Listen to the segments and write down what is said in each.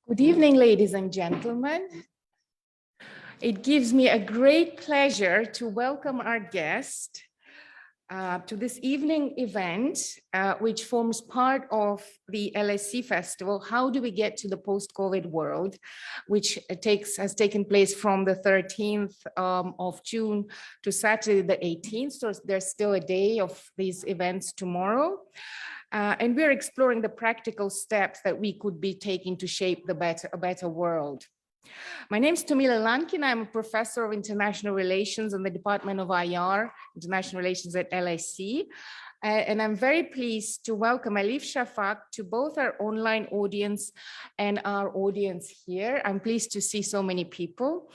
Good evening, ladies and gentlemen. It gives me a great pleasure to welcome our guest to this evening event, which forms part of the LSE Festival, How Do We Get to the Post-COVID World, which has taken place from the 13th of June to Saturday the 18th. So there's still a day of these events tomorrow. And we're exploring the practical steps that we could be taking to shape a better world. My name is Tomila Lankina. I'm a professor of international relations in the Department of IR, International Relations at LSE. And I'm very pleased to welcome Elif Shafak to both our online audience and our audience here. I'm pleased to see so many people.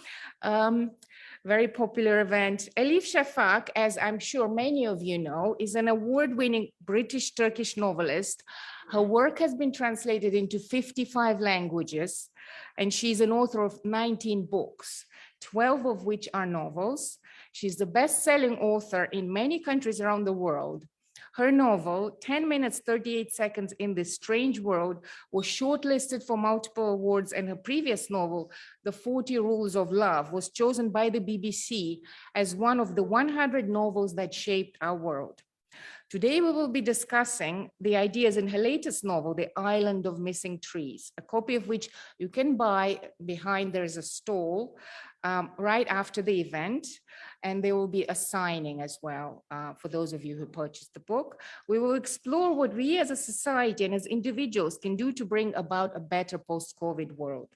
Very popular event. Elif Shafak, as I'm sure many of you know, is an award-winning British-Turkish novelist. Her work has been translated into 55 languages, and she's an author of 19 books, 12 of which are novels. She's the best-selling author in many countries around the world. Her novel, 10 minutes, 38 seconds in this strange world, was shortlisted for multiple awards, and her previous novel, The 40 Rules of Love, was chosen by the BBC as one of the 100 novels that shaped our world. Today, we will be discussing the ideas in her latest novel, The Island of Missing Trees, a copy of which you can buy behind. There's a stall right after the event, and there will be a signing as well for those of you who purchased the book. We will explore what we as a society and as individuals can do to bring about a better post-COVID world.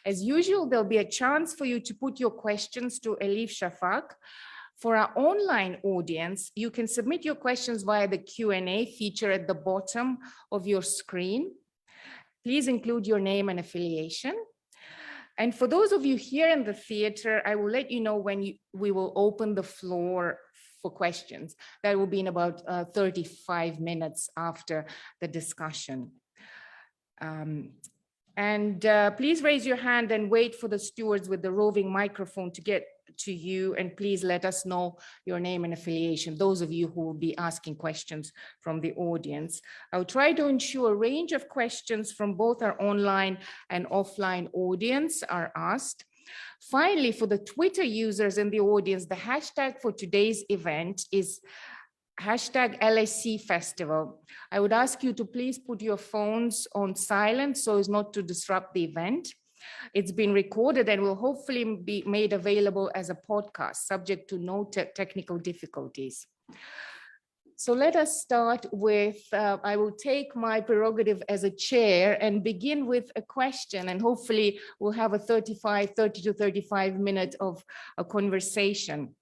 As usual, there'll be a chance for you to put your questions to Elif Shafak. For our online audience, you can submit your questions via the Q&A feature at the bottom of your screen. Please include your name and affiliation. And for those of you here in the theater, I will let you know when we will open the floor for questions. That will be in about 35 minutes after the discussion. Please raise your hand and wait for the stewards with the roving microphone to get to you, and please let us know your name and affiliation, those of you who will be asking questions from the audience. I'll try to ensure a range of questions from both our online and offline audience are asked. Finally, for the Twitter users in the audience, the hashtag for today's event is hashtag LSE Festival. I would ask you to please put your phones on silent so as not to disrupt the event. It's been recorded and will hopefully be made available as a podcast, subject to no technical difficulties. So let us start with, I will take my prerogative as a chair and begin with a question, and hopefully we'll have a 30 to 35 minutes of a conversation.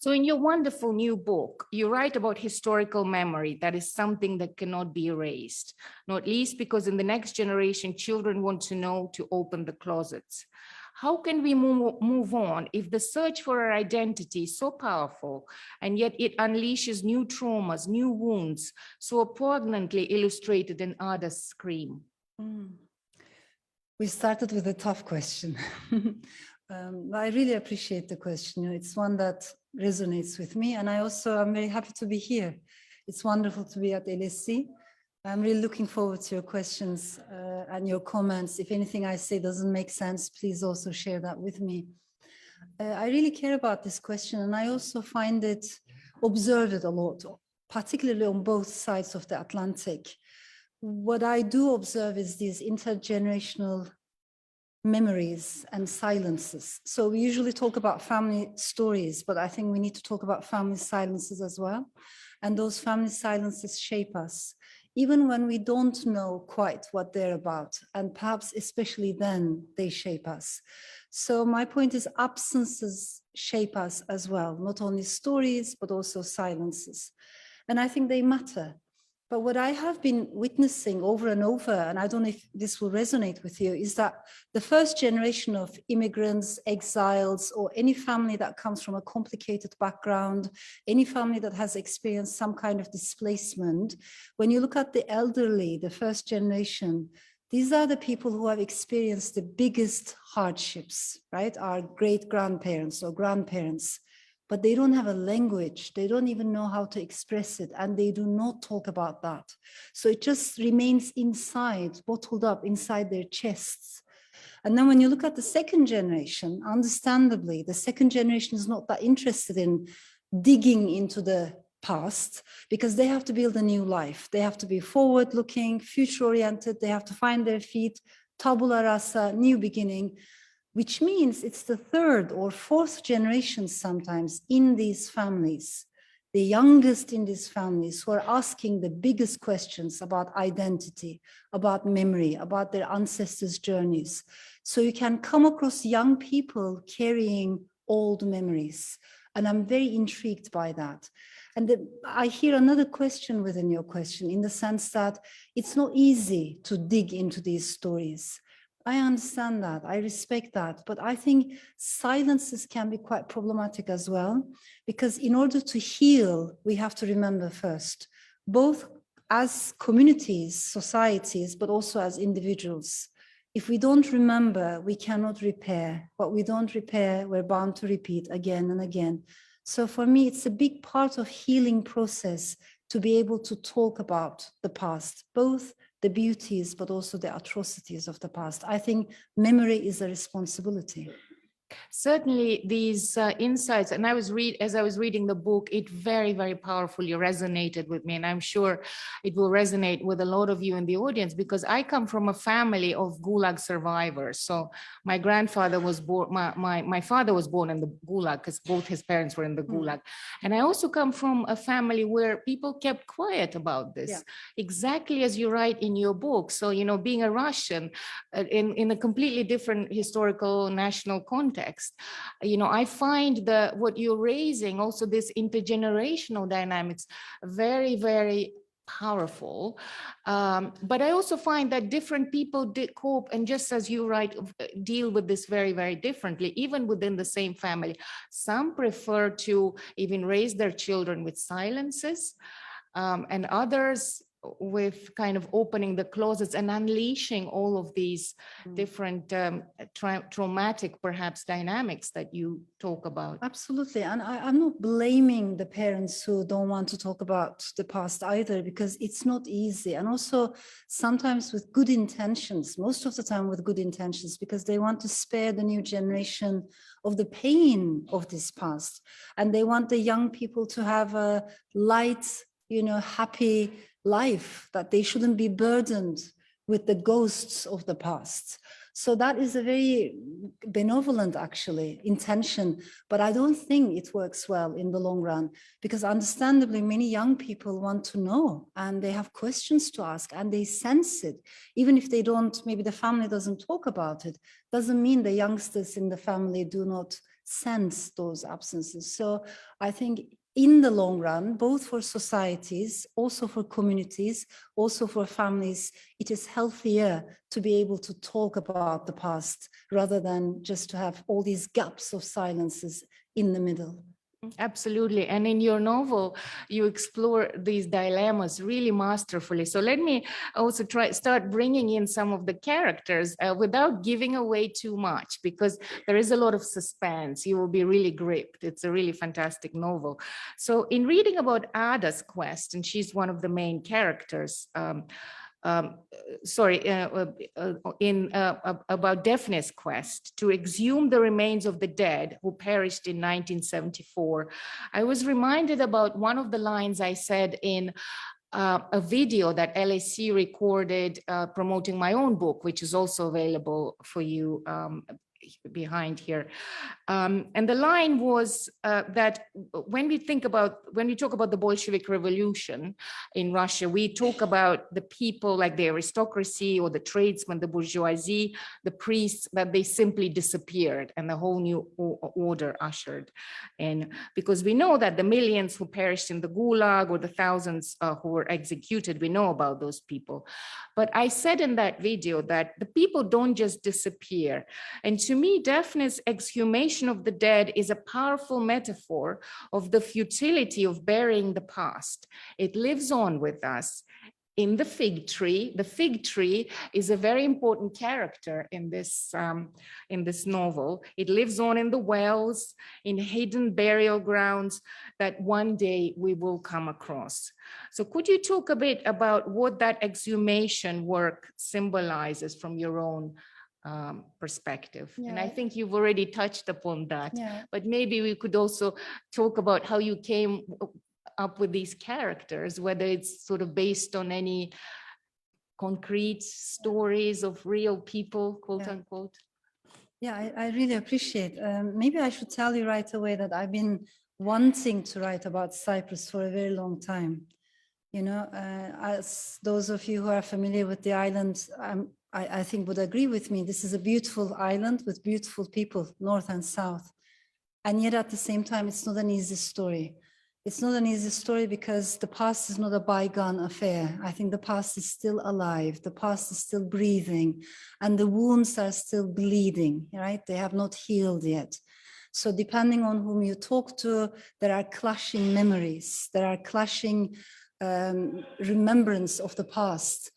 So in your wonderful new book, you write about historical memory that is something that cannot be erased, not least because in the next generation, children want to know to open the closets. How can we move on if the search for our identity is so powerful, and yet it unleashes new traumas, new wounds, so poignantly illustrated in Ada's scream? We started with a tough question. I really appreciate the question. It's one that resonates with me, and I'm very happy to be here. It's wonderful to be at LSE. I'm really looking forward to your questions and your comments. If anything I say doesn't make sense, please also share that with me. I really care about this question, and I also observe it a lot, particularly on both sides of the Atlantic. What I do observe is these intergenerational memories and silences. So we usually talk about family stories, but I think we need to talk about family silences as well. And those family silences shape us, even when we don't know quite what they're about. And perhaps especially then they shape us. So my point is absences shape us as well, not only stories, but also silences. And I think they matter. But what I have been witnessing over and over, and I don't know if this will resonate with you, is that the first generation of immigrants, exiles, or any family that comes from a complicated background, any family that has experienced some kind of displacement, when you look at the elderly, the first generation, these are the people who have experienced the biggest hardships, right? Our great-grandparents or grandparents. but they don't have a language. They don't even know how to express it, and they do not talk about that. So it just remains inside, bottled up inside their chests. And then when you look at the second generation, understandably, the second generation is not that interested in digging into the past, because they have to build a new life. They have to be forward-looking, future-oriented. They have to find their feet, tabula rasa, new beginning, which means it's the third or fourth generation sometimes in these families, the youngest in these families, who are asking the biggest questions about identity, about memory, about their ancestors' journeys. So you can come across young people carrying old memories. And I'm very intrigued by that. And I hear another question within your question, in the sense that it's not easy to dig into these stories. I understand that, I respect that, but I think silences can be quite problematic as well, because in order to heal, we have to remember first, both as communities, societies, but also as individuals. If we don't remember, we cannot repair. What we don't repair, we're bound to repeat again and again. So for me, it's a big part of healing process to be able to talk about the past, both the beauties, but also the atrocities of the past. I think memory is a responsibility. Certainly these insights, and as I was reading the book, it very, very powerfully resonated with me. And I'm sure it will resonate with a lot of you in the audience, because I come from a family of Gulag survivors. So my grandfather was born, my father was born in the Gulag, because both his parents were in the Gulag. And I also come from a family where people kept quiet about this, exactly as you write in your book. So, you know, being a Russian in a completely different historical national context, you know, I find what you're raising, also this intergenerational dynamics, very, very powerful. But I also find that different people did cope, and just as you write, deal with this very, very differently, even within the same family. Some prefer to even raise their children with silences, and others with kind of opening the closets and unleashing all of these different traumatic, perhaps, dynamics that you talk about. Absolutely. And I'm not blaming the parents who don't want to talk about the past either, because it's not easy. And also sometimes with good intentions, most of the time with good intentions, because they want to spare the new generation of the pain of this past. And they want the young people to have a light, you know, happy life, that they shouldn't be burdened with the ghosts of the past. So that is a very benevolent, actually, intention, but I don't think it works well in the long run, because understandably many young people want to know, and they have questions to ask, and they sense it. Even if they don't, maybe the family doesn't talk about it, doesn't mean the youngsters in the family do not sense those absences. So I think in the long run, both for societies, also for communities, also for families, it is healthier to be able to talk about the past rather than just to have all these gaps of silences in the middle. Absolutely. And in your novel, you explore these dilemmas really masterfully. So let me also start bringing in some of the characters without giving away too much, because there is a lot of suspense. You will be really gripped. It's a really fantastic novel. So in reading about Ada's quest, and she's one of the main characters, about Daphne's quest to exhume the remains of the dead who perished in 1974, I was reminded about one of the lines I said in a video that LSE recorded promoting my own book, which is also available for you behind here. And the line was that when we talk about the Bolshevik Revolution in Russia, we talk about the people like the aristocracy or the tradesmen, the bourgeoisie, the priests, that they simply disappeared and the whole new order ushered in. Because we know that the millions who perished in the Gulag, or the thousands who were executed, we know about those people. But I said in that video that the people don't just disappear. And to me, Daphne's exhumation of the dead is a powerful metaphor of the futility of burying the past. It lives on with us. in the fig tree. The fig tree is a very important character in this novel. It lives on in the wells, in hidden burial grounds that one day we will come across. So could you talk a bit about what that exhumation work symbolizes from your own perspective? And I think you've already touched upon that, but maybe we could also talk about how you came up with these characters, whether it's sort of based on any concrete stories of real people, quote unquote. Yeah, I really appreciate. Maybe I should tell you right away that I've been wanting to write about Cyprus for a very long time. You know, as those of you who are familiar with the island, I think would agree with me. This is a beautiful island with beautiful people, north and south. And yet at the same time, it's not an easy story. It's not an easy story because the past is not a bygone affair. I think the past is still alive. The past is still breathing, and the wounds are still bleeding, right? They have not healed yet. So depending on whom you talk to, there are clashing memories. There are clashing remembrance of the past.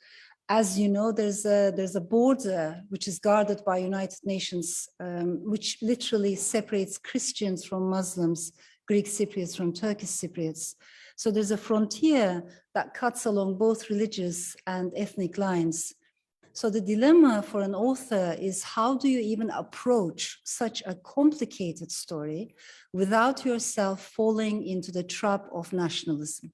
As you know, there's a border which is guarded by United Nations, which literally separates Christians from Muslims, Greek Cypriots from Turkish Cypriots. So there's a frontier that cuts along both religious and ethnic lines. So the dilemma for an author is, how do you even approach such a complicated story without yourself falling into the trap of nationalism,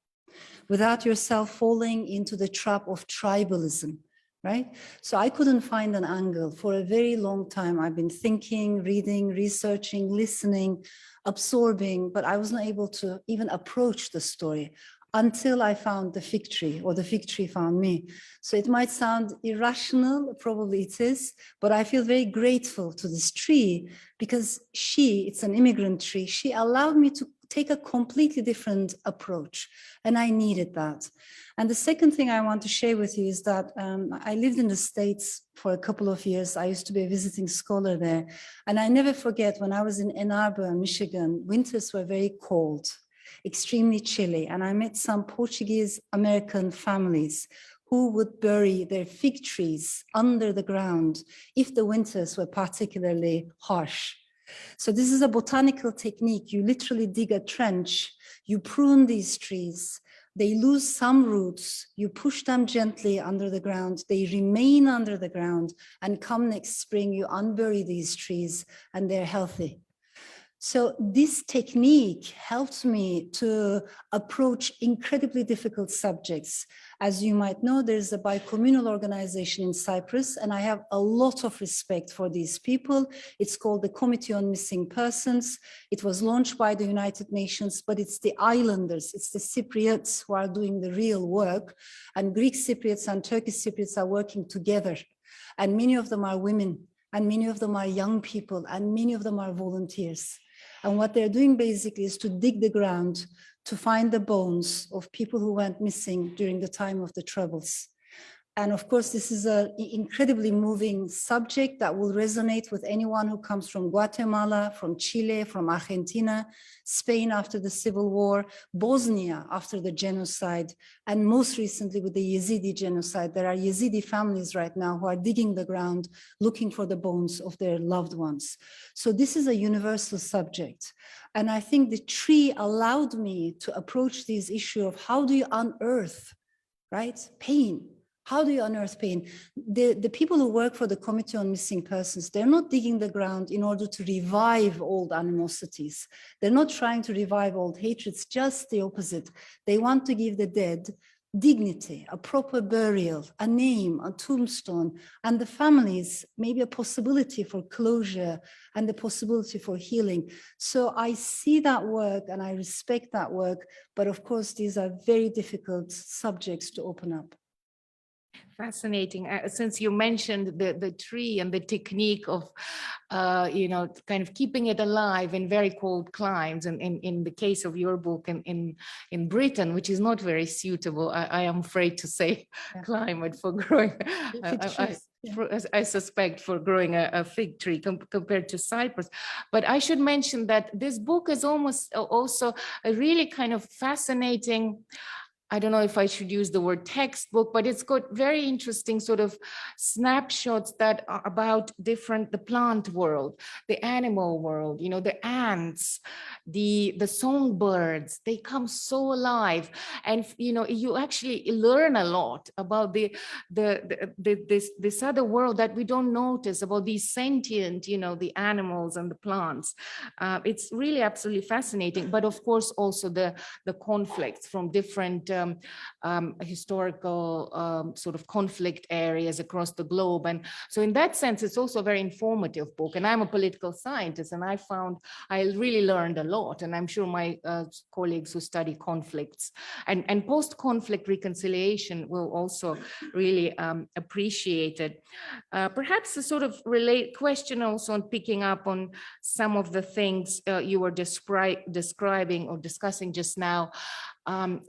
without yourself falling into the trap of tribalism, right? So I couldn't find an angle. For a very long time, I've been thinking, reading, researching, listening, absorbing, but I was not able to even approach the story until I found the fig tree, or the fig tree found me. So it might sound irrational, probably it is, but I feel very grateful to this tree because it's an immigrant tree. She allowed me to take a completely different approach, and I needed that. And the second thing I want to share with you is that I lived in the States for a couple of years. I used to be a visiting scholar there. And I never forget, when I was in Ann Arbor, Michigan, winters were very cold, extremely chilly. And I met some Portuguese American families who would bury their fig trees under the ground if the winters were particularly harsh. So this is a botanical technique. You literally dig a trench, you prune these trees, they lose some roots, you push them gently under the ground, they remain under the ground, and come next spring, you unbury these trees and they're healthy. So this technique helped me to approach incredibly difficult subjects. As you might know, there's a bicommunal organization in Cyprus, and I have a lot of respect for these people. It's called the Committee on Missing Persons. It was launched by the United Nations, but it's the islanders, it's the Cypriots who are doing the real work, and Greek Cypriots and Turkish Cypriots are working together. And many of them are women, and many of them are young people, and many of them are volunteers. And what they're doing basically is to dig the ground to find the bones of people who went missing during the time of the Troubles. And of course, this is an incredibly moving subject that will resonate with anyone who comes from Guatemala, from Chile, from Argentina, Spain after the Civil War, Bosnia after the genocide, and most recently with the Yazidi genocide. There are Yazidi families right now who are digging the ground, looking for the bones of their loved ones. So this is a universal subject. And I think the tree allowed me to approach this issue of how do you unearth, right, pain? How do you unearth pain? The people who work for the Committee on Missing Persons, they're not digging the ground in order to revive old animosities. They're not trying to revive old hatreds, just the opposite. They want to give the dead dignity, a proper burial, a name, a tombstone, and the families, maybe a possibility for closure and the possibility for healing. So I see that work and I respect that work, but of course, these are very difficult subjects to open up. Fascinating. Since you mentioned the tree and the technique of, kind of keeping it alive in very cold climes, and in the case of your book in Britain, which is not very suitable, I am afraid to say, climate for growing, I suspect, for growing a fig tree compared to Cyprus. But I should mention that this book is almost also a really kind of fascinating I don't know if I should use the word textbook, but it's got very interesting sort of snapshots that are about the plant world, the animal world, you know, the ants, the songbirds, they come so alive. And, you know, you actually learn a lot about this other world that we don't notice, about these sentient, you know, the animals and the plants. It's really absolutely fascinating. But of course, also the conflicts from different historical sort of conflict areas across the globe. And so in that sense, it's also a very informative book. And I'm a political scientist, and I really learned a lot. And I'm sure my colleagues who study conflicts and post-conflict reconciliation will also really appreciate it. Perhaps a sort of question also on picking up on some of the things you were describing or discussing just now.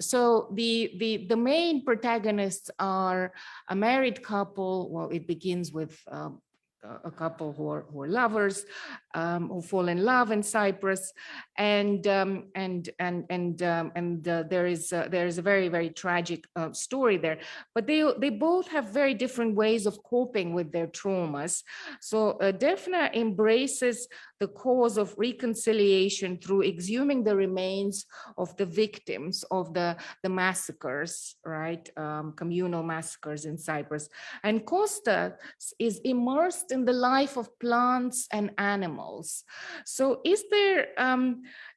So the main protagonists are a married couple. Well, it begins with a couple who are lovers, who fall in love in Cyprus, and there is a very, very tragic story there. But they both have very different ways of coping with their traumas. So Daphne embraces the cause of reconciliation through exhuming the remains of the victims of the massacres, right? Communal massacres in Cyprus. And Costa is immersed in the life of plants and animals. So is there,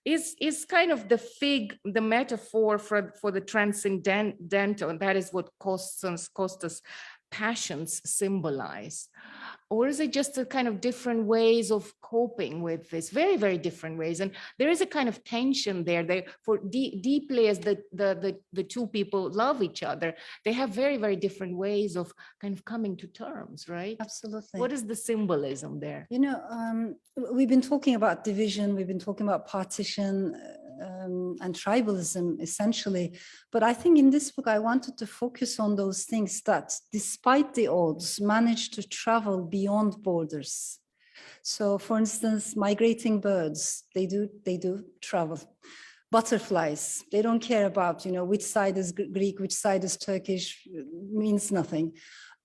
is kind of the fig, the metaphor for the transcendental, and that is what Costa's passions symbolize? Or is it just a kind of different ways of coping with this, very, very different ways? And there is a kind of tension there. For deeply as the two people love each other, they have very, very different ways of kind of coming to terms, right? Absolutely. What is the symbolism there? You know, we've been talking about division, we've been talking about partition and tribalism, essentially. But I think in this book, I wanted to focus on those things that, despite the odds, manage to travel beyond borders. So, for instance, migrating birds, they do travel. Butterflies, they don't care about, you know, which side is Greek, which side is Turkish, means nothing.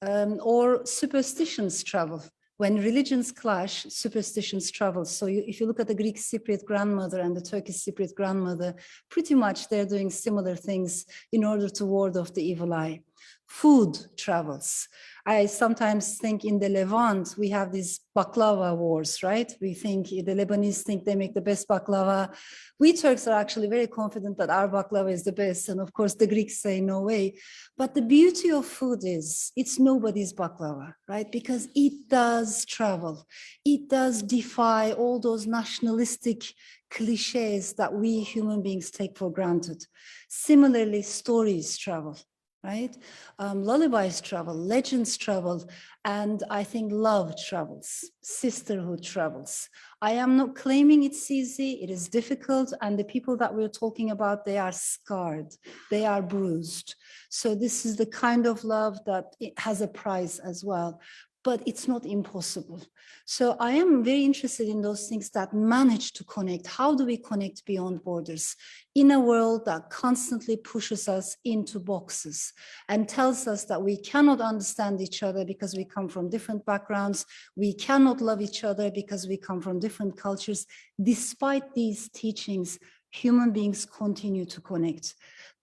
Or superstitions travel. When religions clash, superstitions travel. So if you look at the Greek Cypriot grandmother and the Turkish Cypriot grandmother, pretty much they're doing similar things in order to ward off the evil eye. Food travels. I sometimes think in the Levant, we have these baklava wars, right? We think the Lebanese think they make the best baklava. We Turks are actually very confident that our baklava is the best. And of course, the Greeks say no way. But the beauty of food is it's nobody's baklava, right? Because it does travel. It does defy all those nationalistic cliches that we human beings take for granted. Similarly, stories travel. Right? Lullabies travel, legends travel, and I think love travels, sisterhood travels. I am not claiming it's easy, it is difficult, and the people that we're talking about, they are scarred, they are bruised. So this is the kind of love that it has a price as well, but it's not impossible. So I am very interested in those things that manage to connect. How do we connect beyond borders in a world that constantly pushes us into boxes and tells us that we cannot understand each other because we come from different backgrounds, we cannot love each other because we come from different cultures. Despite these teachings, human beings continue to connect.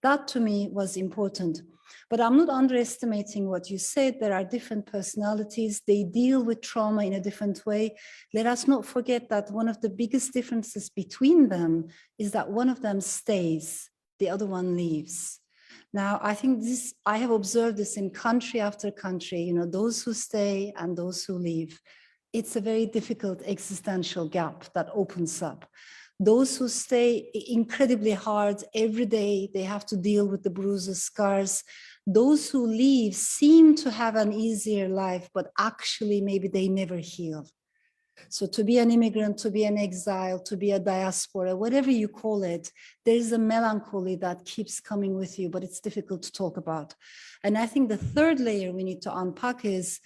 That to me was important. But I'm not underestimating what you said. There are different personalities. They deal with trauma in a different way. Let us not forget that one of the biggest differences between them is that one of them stays, the other one leaves. Now, I think I have observed this in country after country, you know, those who stay and those who leave. It's a very difficult existential gap that opens up. Those who stay incredibly hard every day, they have to deal with the bruises, scars. Those who leave seem to have an easier life, but actually maybe they never heal. So to be an immigrant, to be an exile, to be a diaspora, whatever you call it, there's a melancholy that keeps coming with you, but it's difficult to talk about. And I think the third layer we need to unpack is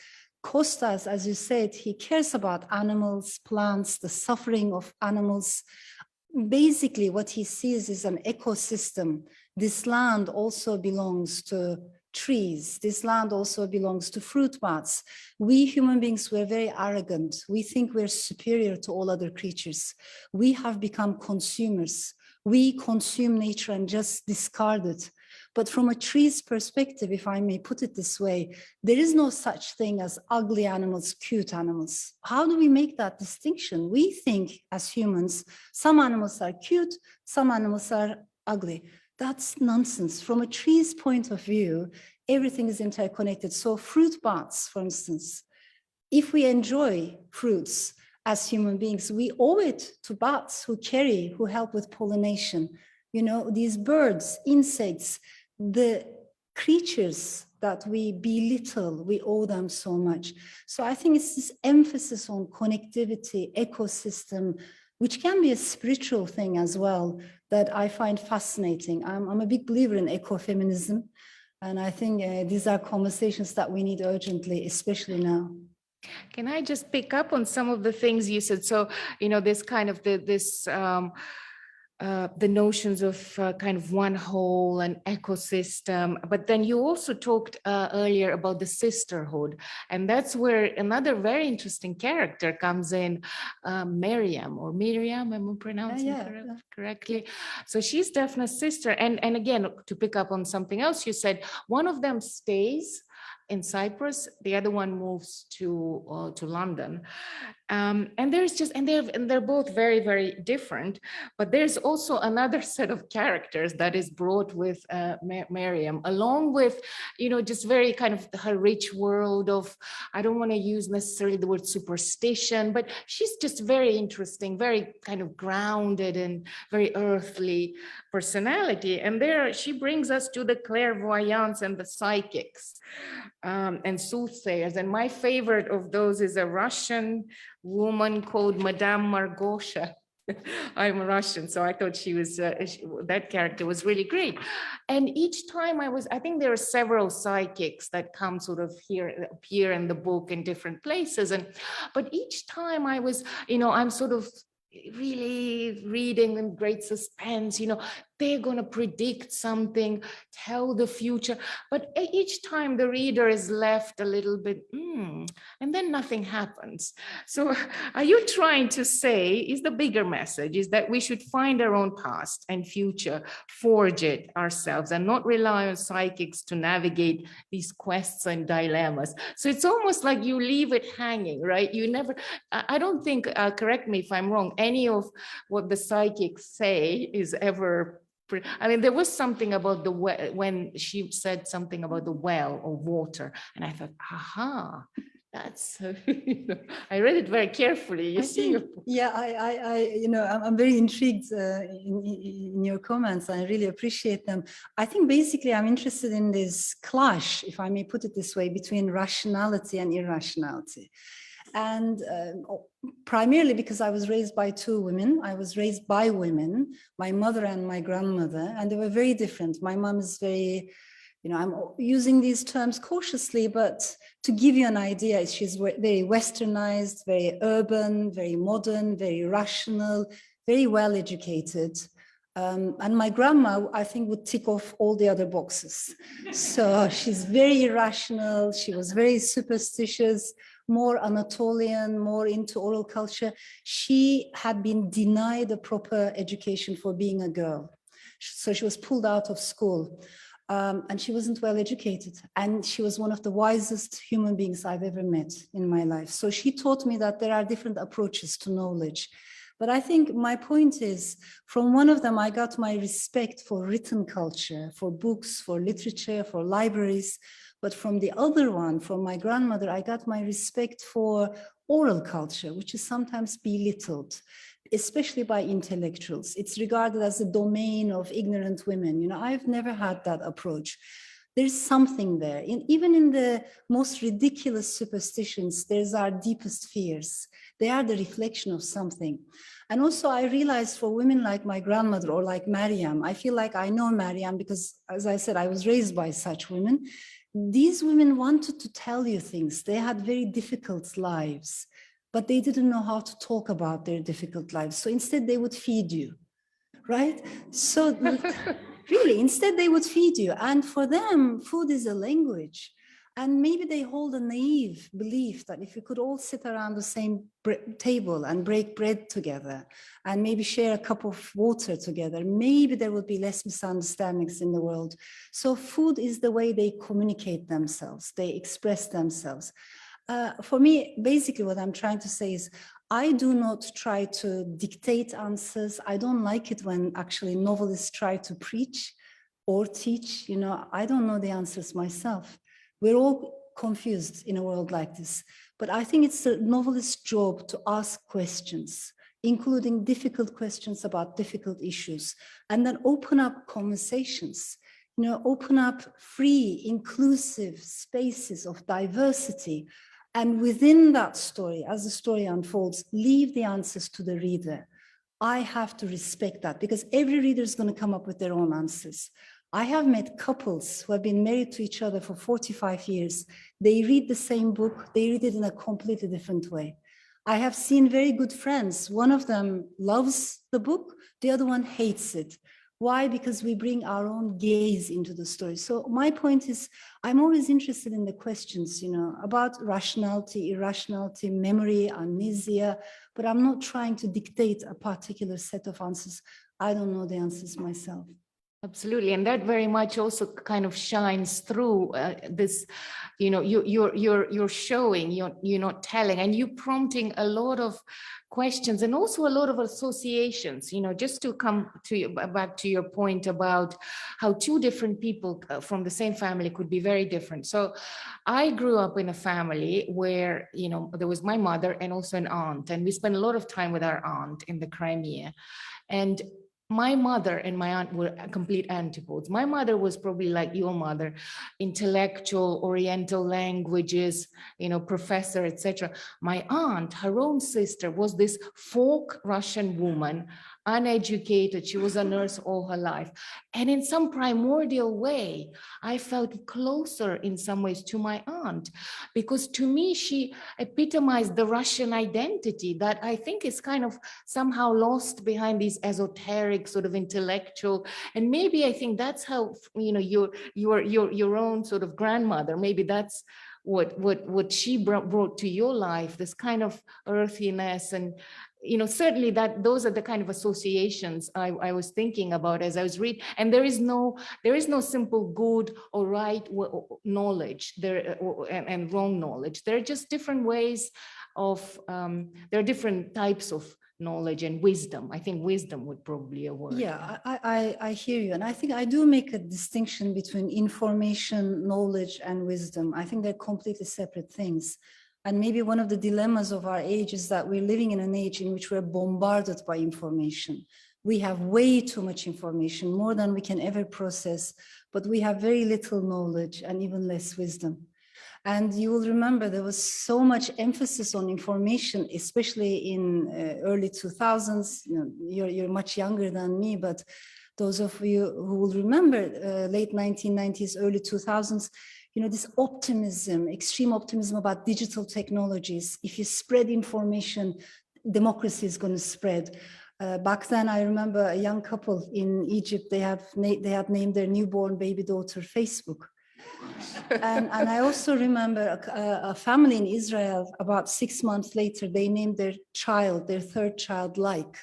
Kostas, as you said, he cares about animals, plants, the suffering of animals. Basically, what he sees is an ecosystem This land also belongs to trees. This land also belongs to fruit bats. We human beings were very arrogant. We think we're superior to all other creatures. We have become consumers. We consume nature and just discard it. But from a tree's perspective, if I may put it this way, there is no such thing as ugly animals, cute animals. How do we make that distinction? We think as humans, some animals are cute, some animals are ugly. That's nonsense. From a tree's point of view, everything is interconnected. So fruit bats, for instance, if we enjoy fruits as human beings, we owe it to bats who help with pollination. You know, these birds, insects, the creatures that we belittle, we owe them so much. So I think it's this emphasis on connectivity, ecosystem, which can be a spiritual thing as well, that I find fascinating. I'm a big believer in ecofeminism, and I think these are conversations that we need urgently, especially now. Can I just pick up on some of the things you said? So, you know, this kind of the notions of kind of one whole and ecosystem, but then you also talked earlier about the sisterhood, and that's where another very interesting character comes in, Miriam, am I pronouncing correctly? So she's Daphne's sister, and again, to pick up on something else you said, one of them stays in Cyprus, the other one moves to London. And there's just, and they're both very, very different, but there's also another set of characters that is brought with Miriam, along with, you know, just very kind of her rich world of, I don't want to use necessarily the word superstition, but she's just very interesting, very kind of grounded and very earthly personality. And there she brings us to the clairvoyants and the psychics and soothsayers. And my favorite of those is a Russian woman called Madame Margosha. I'm Russian, so I thought she was, that character was really great. And each time I think there are several psychics that come sort of appear in the book in different places. But each time I was, you know, I'm sort of really reading in great suspense, you know, they're going to predict something, tell the future, but each time the reader is left a little bit, and then nothing happens. So are you trying to say, is the bigger message is that we should find our own past and future, forge it ourselves, and not rely on psychics to navigate these quests and dilemmas? So it's almost like you leave it hanging, right? You never, I don't think, correct me if I'm wrong, any of what the psychics say is ever, I mean, there was something about the when she said something about the well or water, and I thought, aha, that's, you know, I read it very carefully. You see, yeah, you know, I'm very intrigued in your comments. I really appreciate them. I think basically I'm interested in this clash, if I may put it this way, between rationality and irrationality. And primarily because I was raised by two women. I was raised by women, my mother and my grandmother, and they were very different. My mom is very, you know, I'm using these terms cautiously, but to give you an idea, she's very westernized, very urban, very modern, very rational, very well educated. And my grandma, I think, would tick off all the other boxes. So she's very irrational. She was very superstitious, more Anatolian, more into oral culture. She had been denied a proper education for being a girl. So she was pulled out of school. And she wasn't well educated. And she was one of the wisest human beings I've ever met in my life. So she taught me that there are different approaches to knowledge. But I think my point is, from one of them, I got my respect for written culture, for books, for literature, for libraries. But from the other one, from my grandmother, I got my respect for oral culture, which is sometimes belittled, especially by intellectuals. It's regarded as a domain of ignorant women. You know, I've never had that approach. There's something there. Even in the most ridiculous superstitions, there's our deepest fears. They are the reflection of something. And also I realized for women like my grandmother or like Mariam, I feel like I know Mariam because, as I said, I was raised by such women. These women wanted to tell you things. They had very difficult lives, but they didn't know how to talk about their difficult lives. So instead they would feed you, right? So Really, instead they would feed you. And for them, food is a language. And maybe they hold a naive belief that if we could all sit around the same table and break bread together and maybe share a cup of water together, maybe there would be less misunderstandings in the world. So food is the way they communicate themselves, they express themselves. For me, basically what I'm trying to say is I do not try to dictate answers. I don't like it when actually novelists try to preach or teach. You know, I don't know the answers myself. We're all confused in a world like this. But I think it's the novelist's job to ask questions, including difficult questions about difficult issues, and then open up conversations. You know, open up free, inclusive spaces of diversity. And within that story, as the story unfolds, leave the answers to the reader. I have to respect that because every reader is going to come up with their own answers. I have met couples who have been married to each other for 45 years. They read the same book, they read it in a completely different way. I have seen very good friends. One of them loves the book, the other one hates it. Why? Because we bring our own gaze into the story. So my point is, I'm always interested in the questions, you know, about rationality, irrationality, memory, amnesia, but I'm not trying to dictate a particular set of answers. I don't know the answers myself. Absolutely, and that very much also kind of shines through this. You know, you're showing, you're not telling, and you prompting a lot of questions and also a lot of associations. You know, just to come to you, back to your point about how two different people from the same family could be very different. So, I grew up in a family where, you know, there was my mother and also an aunt, and we spent a lot of time with our aunt in the Crimea, and my mother and my aunt were complete antipodes. My mother was probably like your mother, intellectual, Oriental languages, you know, professor, etc. My aunt, her own sister, was this folk Russian woman, uneducated. She was a nurse all her life. And in some primordial way, I felt closer in some ways to my aunt, because to me, she epitomized the Russian identity that I think is kind of somehow lost behind these esoteric sort of intellectual. And maybe I think that's how, you know, your own sort of grandmother, maybe that's what she brought to your life, this kind of earthiness. And you know, certainly that those are the kind of associations I was thinking about as I was reading. And there is no simple good or right knowledge there and wrong knowledge. There are just different ways of there are different types of knowledge and wisdom. I think wisdom would probably be a word. Yeah, I hear you. And I think I do make a distinction between information, knowledge, and wisdom. I think they're completely separate things. And maybe one of the dilemmas of our age is that we're living in an age in which we're bombarded by information. We have way too much information, more than we can ever process, but we have very little knowledge and even less wisdom. And you will remember there was so much emphasis on information, especially in early 2000s. You know, you're much younger than me, but those of you who will remember late 1990s, early 2000s, you know, this optimism, extreme optimism about digital technologies. If you spread information, democracy is going to spread. Back then, I remember a young couple in Egypt, they had named their newborn baby daughter Facebook. And I also remember a family in Israel, about 6 months later, they named their child, their third child, Like.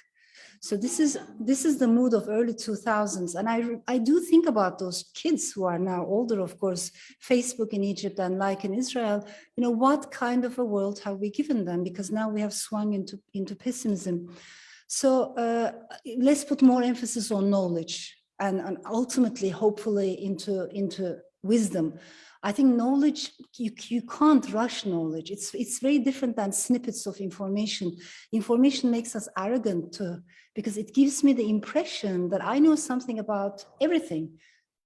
So this is the mood of early 2000s. And I do think about those kids who are now older, of course, Facebook in Egypt and Like in Israel. You know, what kind of a world have we given them? Because now we have swung into pessimism. So let's put more emphasis on knowledge and ultimately, hopefully, into wisdom. I think knowledge, you can't rush knowledge. It's very different than snippets of information. Information makes us arrogant too, because it gives me the impression that I know something about everything,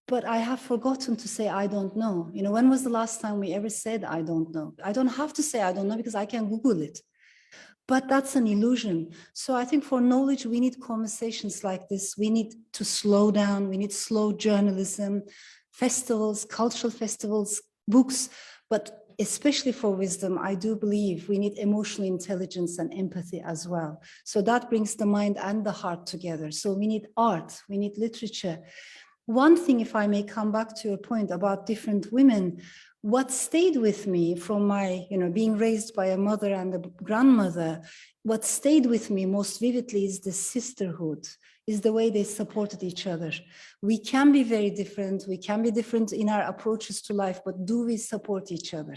but I have forgotten to say I don't know. You know, when was the last time we ever said I don't know? I don't have to say I don't know because I can Google it. But that's an illusion. So I think for knowledge, we need conversations like this. We need to slow down. We need slow journalism, festivals, cultural festivals, books. But especially for wisdom, I do believe we need emotional intelligence and empathy as well. So that brings the mind and the heart together. So we need art, we need literature. One thing, if I may come back to your point about different women, what stayed with me from my, being raised by a mother and a grandmother, what stayed with me most vividly is the sisterhood, is the way they supported each other. We can be very different. We can be different in our approaches to life, but do we support each other?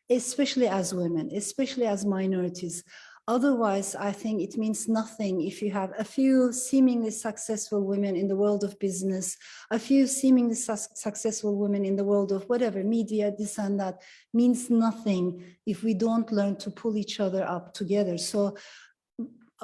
Especially as women, especially as minorities. Otherwise, I think it means nothing if you have a few seemingly successful women in the world of business, a few seemingly successful women in the world of whatever, media, this and that, means nothing if we don't learn to pull each other up together. So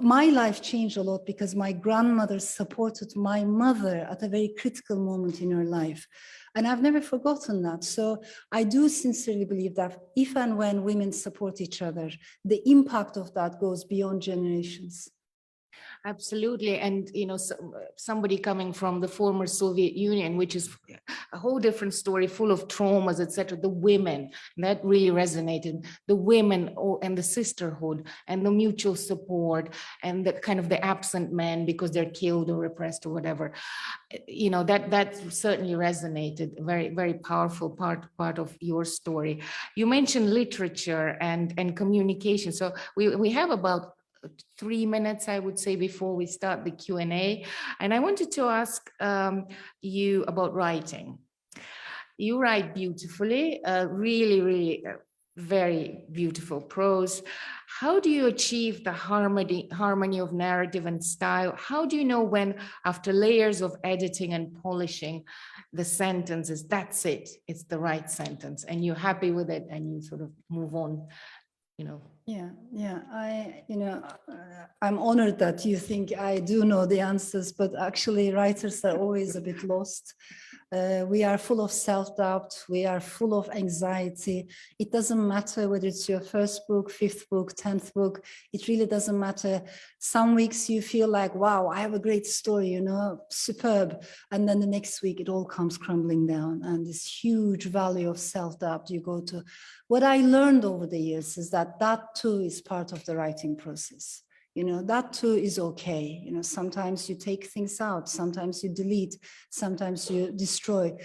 my life changed a lot because my grandmother supported my mother at a very critical moment in her life. And I've never forgotten that. So I do sincerely believe that if and when women support each other, the impact of that goes beyond generations. Absolutely. And, somebody coming from the former Soviet Union, which is a whole different story, full of traumas, etc. The women, that really resonated. The women and the sisterhood and the mutual support and the kind of the absent men because they're killed or repressed or whatever. That certainly resonated. Very, very powerful part of your story. You mentioned literature and communication. So we have about 3 minutes, I would say, before we start the Q&A. And I wanted to ask you about writing. You write beautifully, really, really very beautiful prose. How do you achieve the harmony of narrative and style? How do you know when, after layers of editing and polishing, the sentence is, that's it, it's the right sentence, and you're happy with it and you sort of move on? Yeah. I'm honored that you think I do know the answers, but actually writers are always a bit lost. We are full of self-doubt. We are full of anxiety. It doesn't matter whether it's your first book, 5th book, 10th book. It really doesn't matter. Some weeks you feel like, wow, I have a great story, superb. And then the next week it all comes crumbling down. And this huge valley of self-doubt you go to. What I learned over the years is that too is part of the writing process. That too is okay. Sometimes you take things out, sometimes you delete, sometimes you destroy.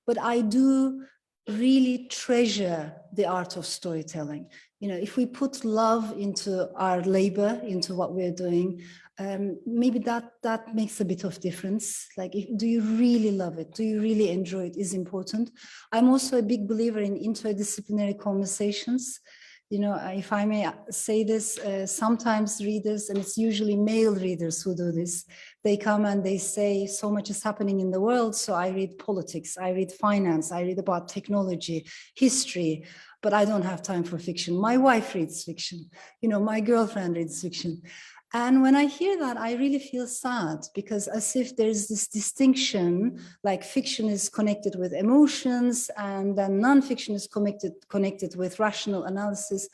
But I do really treasure the art of storytelling. If we put love into our labor, into what we're doing, maybe that makes a bit of difference. Like, do you really love it? Do you really enjoy it? Is important. I'm also a big believer in interdisciplinary conversations. If I may say this, sometimes readers, and it's usually male readers who do this, they come and they say, so much is happening in the world, so I read politics, I read finance, I read about technology, history, but I don't have time for fiction. My wife reads fiction, my girlfriend reads fiction. And when I hear that, I really feel sad, because as if there's this distinction, like fiction is connected with emotions and then nonfiction is connected with rational analysis.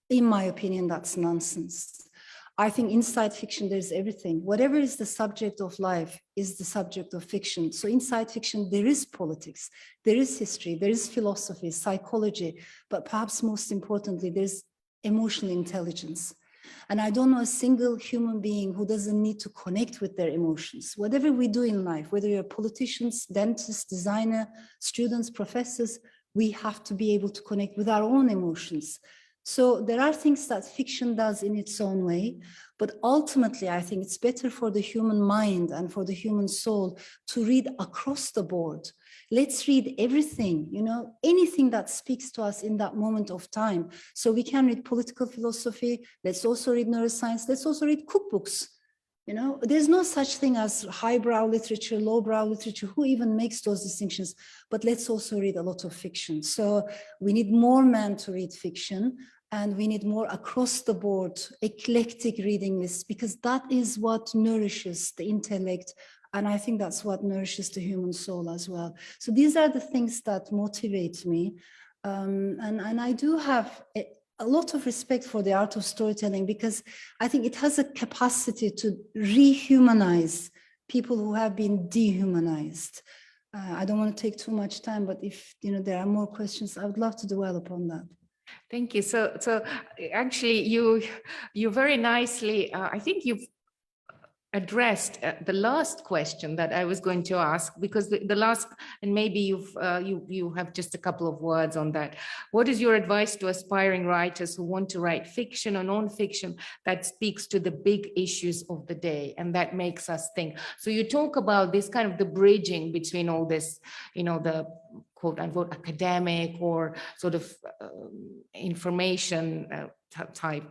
In my opinion, that's nonsense. I think inside fiction, there's everything. Whatever is the subject of life is the subject of fiction. So inside fiction, there is politics, there is history, there is philosophy, psychology, but perhaps most importantly, there's emotional intelligence. And I don't know a single human being who doesn't need to connect with their emotions. Whatever we do in life, whether you're politicians, dentists, designer, students, professors, we have to be able to connect with our own emotions. So there are things that fiction does in its own way, but ultimately I think it's better for the human mind and for the human soul to read across the board. Let's read everything, anything that speaks to us in that moment of time. So we can read political philosophy, let's also read neuroscience, let's also read cookbooks. There's no such thing as highbrow literature, lowbrow literature, who even makes those distinctions? But let's also read a lot of fiction. So we need more men to read fiction, and we need more across the board, eclectic reading lists, because that is what nourishes the intellect. And I think that's what nourishes the human soul as well. So these are the things that motivate me. And I do have a lot of respect for the art of storytelling, because I think it has a capacity to rehumanize people who have been dehumanized. I don't want to take too much time, but if there are more questions, I would love to dwell upon that. Thank you. So actually, you very nicely, I think you've addressed the last question that I was going to ask, because the last, and maybe you have just a couple of words on that. What is your advice to aspiring writers who want to write fiction or non-fiction that speaks to the big issues of the day and that makes us think? So you talk about this kind of the bridging between all this, the quote unquote academic or sort of information type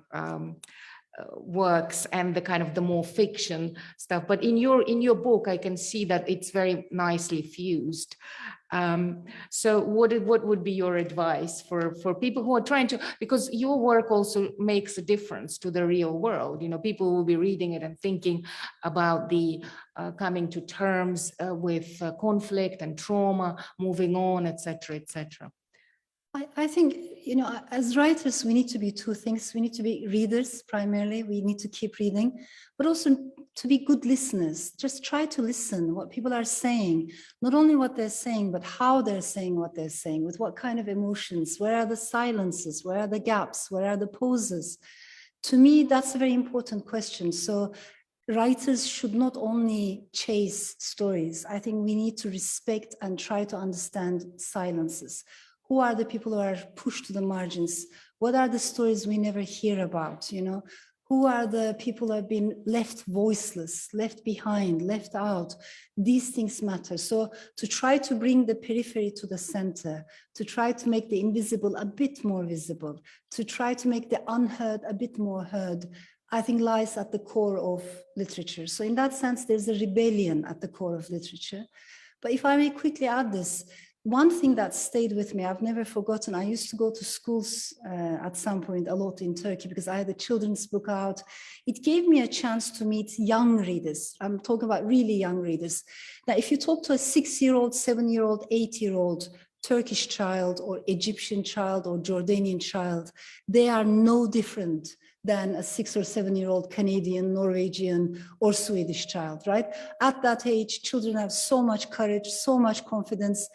works and the kind of the more fiction stuff, but in your book I can see that it's very nicely fused. So what would be your advice for people who are trying to, because your work also makes a difference to the real world, people will be reading it and thinking about the coming to terms with conflict and trauma, moving on, etc., etc. I think, as writers, we need to be two things. We need to be readers primarily. We need to keep reading, but also to be good listeners. Just try to listen what people are saying, not only what they're saying, but how they're saying what they're saying, with what kind of emotions, where are the silences, where are the gaps, where are the pauses? To me, that's a very important question. So writers should not only chase stories. I think we need to respect and try to understand silences. Who are the people who are pushed to the margins? What are the stories we never hear about? Who are the people who have been left voiceless, left behind, left out? These things matter. So to try to bring the periphery to the center, to try to make the invisible a bit more visible, to try to make the unheard a bit more heard, I think lies at the core of literature. So in that sense, there's a rebellion at the core of literature. But if I may quickly add this, one thing that stayed with me, I've never forgotten, I used to go to schools at some point a lot in Turkey because I had a children's book out. It gave me a chance to meet young readers. I'm talking about really young readers. Now, if you talk to a 6-year-old, 7-year-old, 8-year-old Turkish child or Egyptian child or Jordanian child, they are no different than a 6 or 7-year-old Canadian, Norwegian, or Swedish child, right? At that age, children have so much courage, so much confidence,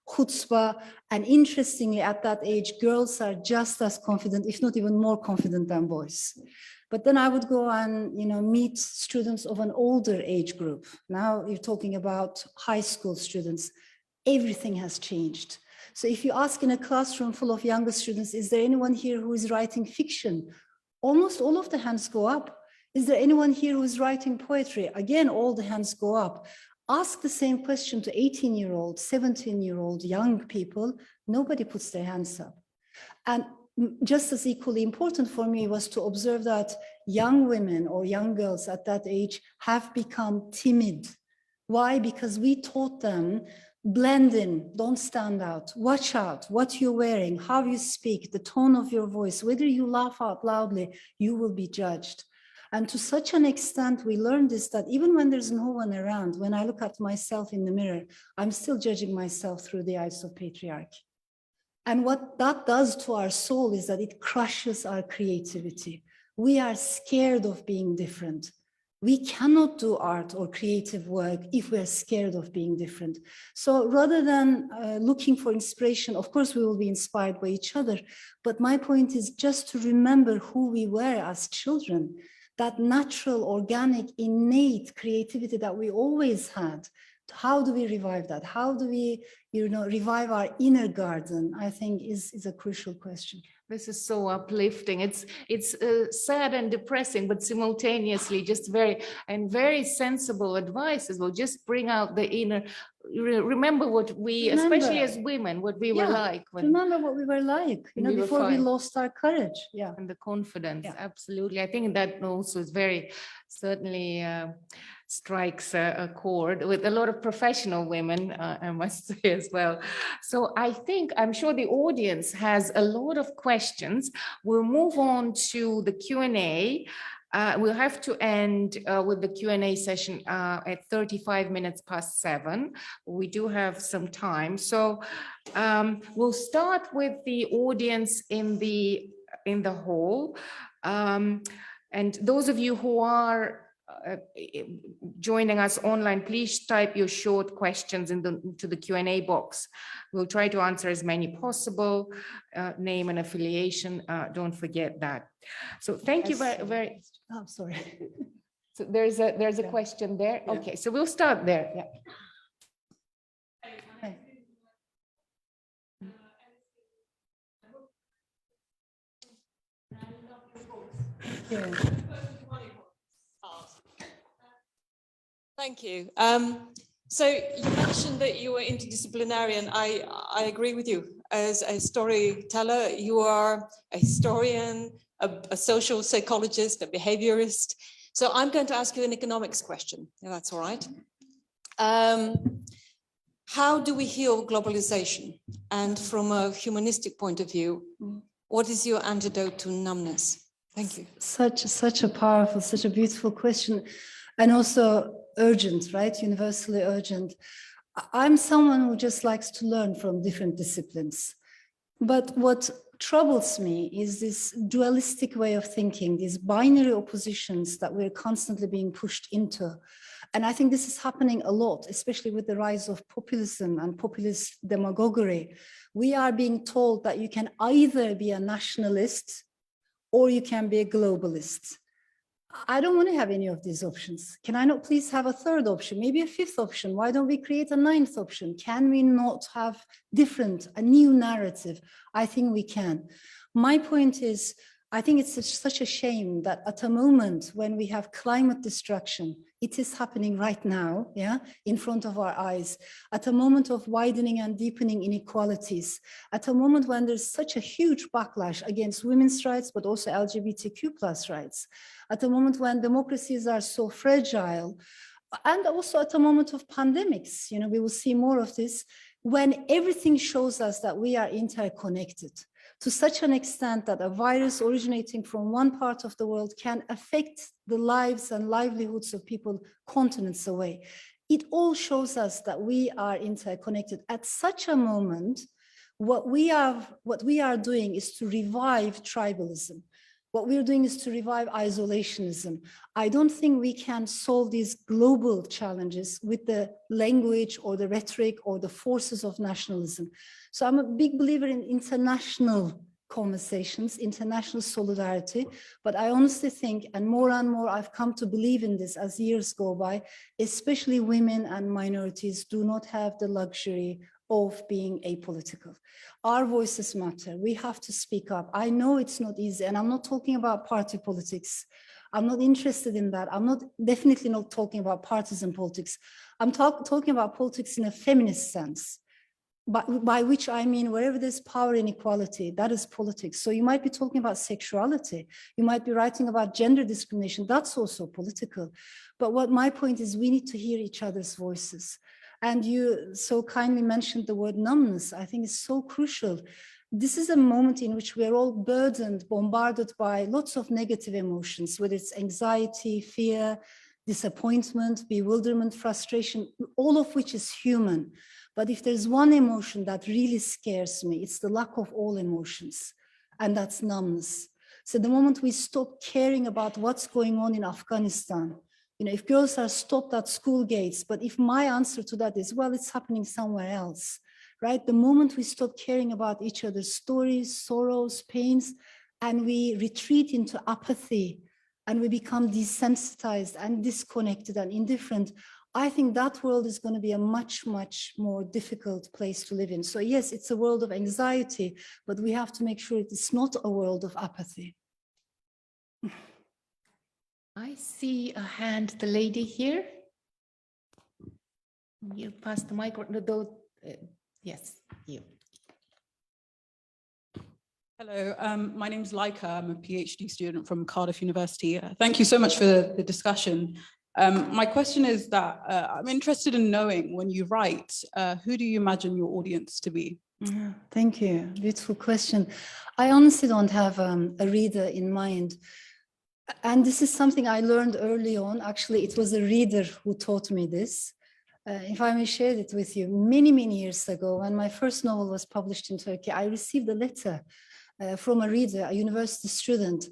chutzpah, and interestingly, at that age, girls are just as confident, if not even more confident than boys. But then I would go and meet students of an older age group. Now you're talking about high school students. Everything has changed. So if you ask in a classroom full of younger students, is there anyone here who is writing fiction? Almost all of the hands go up. Is there anyone here who is writing poetry? Again, all the hands go up. Ask the same question to 18-year-old, 17-year-old young people, nobody puts their hands up. And just as equally important for me was to observe that young women or young girls at that age have become timid. Why? Because we taught them, blend in, don't stand out, watch out, what you're wearing, how you speak, the tone of your voice, whether you laugh out loudly, you will be judged. And to such an extent, we learned this, that even when there's no one around, when I look at myself in the mirror, I'm still judging myself through the eyes of patriarchy. And what that does to our soul is that it crushes our creativity. We are scared of being different. We cannot do art or creative work if we're scared of being different. So rather than looking for inspiration, of course, we will be inspired by each other. But my point is just to remember who we were as children, that natural, organic, innate creativity that we always had. How do we revive that? How do we, revive our inner garden? I think is a crucial question. This is so uplifting. It's sad and depressing, but simultaneously just very sensible advice as well. Just bring out the inner. Remember what we, especially as women, what we were like. Remember what we were like, before we lost our courage. Yeah. And the confidence. Yeah. Absolutely. I think that also is very certainly strikes a chord with a lot of professional women, I must say as well. So I'm sure the audience has a lot of questions. We'll move on to the Q&A. We'll have to end with the Q&A session at 35 minutes past 7. We do have some time. So we'll start with the audience in the hall. And those of you who are joining us online, please type your short questions into the Q&A box. We'll try to answer as many possible. Name and affiliation, don't forget that. So thank you very. Oh, sorry. So there's a question there. Yeah. Okay, so we'll start there. Yeah. Hi. Yeah. Thank you. So you mentioned that you were interdisciplinary, and I agree with you. As a storyteller, you are a historian, a social psychologist, a behaviorist. So I'm going to ask you an economics question, if that's all right. How do we heal globalization? And from a humanistic point of view, what is your antidote to numbness? Thank you. Such a powerful, such a beautiful question, and also urgent, right? Universally urgent. I'm someone who just likes to learn from different disciplines. But what troubles me is this dualistic way of thinking, these binary oppositions that we're constantly being pushed into. And I think this is happening a lot, especially with the rise of populism and populist demagoguery. We are being told that you can either be a nationalist or you can be a globalist. I don't want to have any of these options. Can I not please have a third option, maybe a fifth option? Why don't we create a ninth option? Can we not have a new narrative? I think we can. My point is, I think it's such a shame that at a moment when we have climate destruction, it is happening right now, yeah, in front of our eyes, at a moment of widening and deepening inequalities, at a moment when there's such a huge backlash against women's rights, but also LGBTQ plus rights, at a moment when democracies are so fragile, and also at a moment of pandemics, you know, we will see more of this, when everything shows us that we are interconnected to such an extent that a virus originating from one part of the world can affect the lives and livelihoods of people continents away. It all shows us that we are interconnected. At such a moment, what we are doing is to revive tribalism. What we're doing is to revive isolationism. I don't think we can solve these global challenges with the language or the rhetoric or the forces of nationalism. So I'm a big believer in international conversations, international solidarity, but I honestly think, and more I've come to believe in this as years go by, especially women and minorities do not have the luxury of being apolitical. Our voices matter. We have to speak up. I know it's not easy, and I'm not talking about party politics. I'm not interested in that. I'm definitely not talking about partisan politics. I'm talking about politics in a feminist sense, by which I mean wherever there's power inequality, that is politics. So you might be talking about sexuality. You might be writing about gender discrimination. That's also political. But what my point is, we need to hear each other's voices. And you so kindly mentioned the word numbness. I think it's so crucial. This is a moment in which we're all burdened, bombarded by lots of negative emotions, whether it's anxiety, fear, disappointment, bewilderment, frustration, all of which is human. But if there's one emotion that really scares me, it's the lack of all emotions, and that's numbness. So the moment we stop caring about what's going on in Afghanistan, you know, if girls are stopped at school gates, but if my answer to that is, well, it's happening somewhere else, right? The moment we stop caring about each other's stories, sorrows, pains, and we retreat into apathy, and we become desensitized and disconnected and indifferent, I think that world is going to be a much, much more difficult place to live in. So yes, it's a world of anxiety, but we have to make sure it is not a world of apathy. I see a hand, the lady here. You pass the microphone. Yes, you. Hello, my name is Laika. I'm a PhD student from Cardiff University. Thank you so much for the discussion. My question is that I'm interested in knowing, when you write, who do you imagine your audience to be? Thank you. Beautiful question. I honestly don't have a reader in mind. And this is something I learned early on. Actually, it was a reader who taught me this. If I may share it with you, many, many years ago, when my first novel was published in Turkey, I received a letter from a reader, a university student,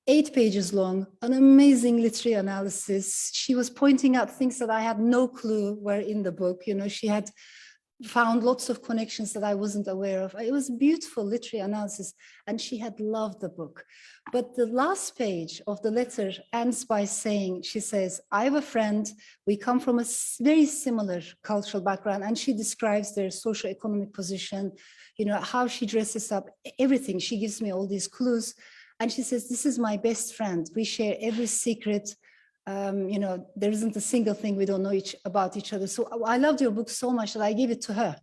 8 pages long, an amazing literary analysis. She was pointing out things that I had no clue were in the book. You know, she had found lots of connections that I wasn't aware of. It was beautiful literary analysis, and she had loved the book. But the last page of the letter ends by saying, she says, I have a friend, we come from a very similar cultural background, and she describes their socioeconomic position, you know, how she dresses up, everything. She gives me all these clues. And she says, this is my best friend. We share every secret. You know, there isn't a single thing we don't know about each other. So I loved your book so much that I gave it to her.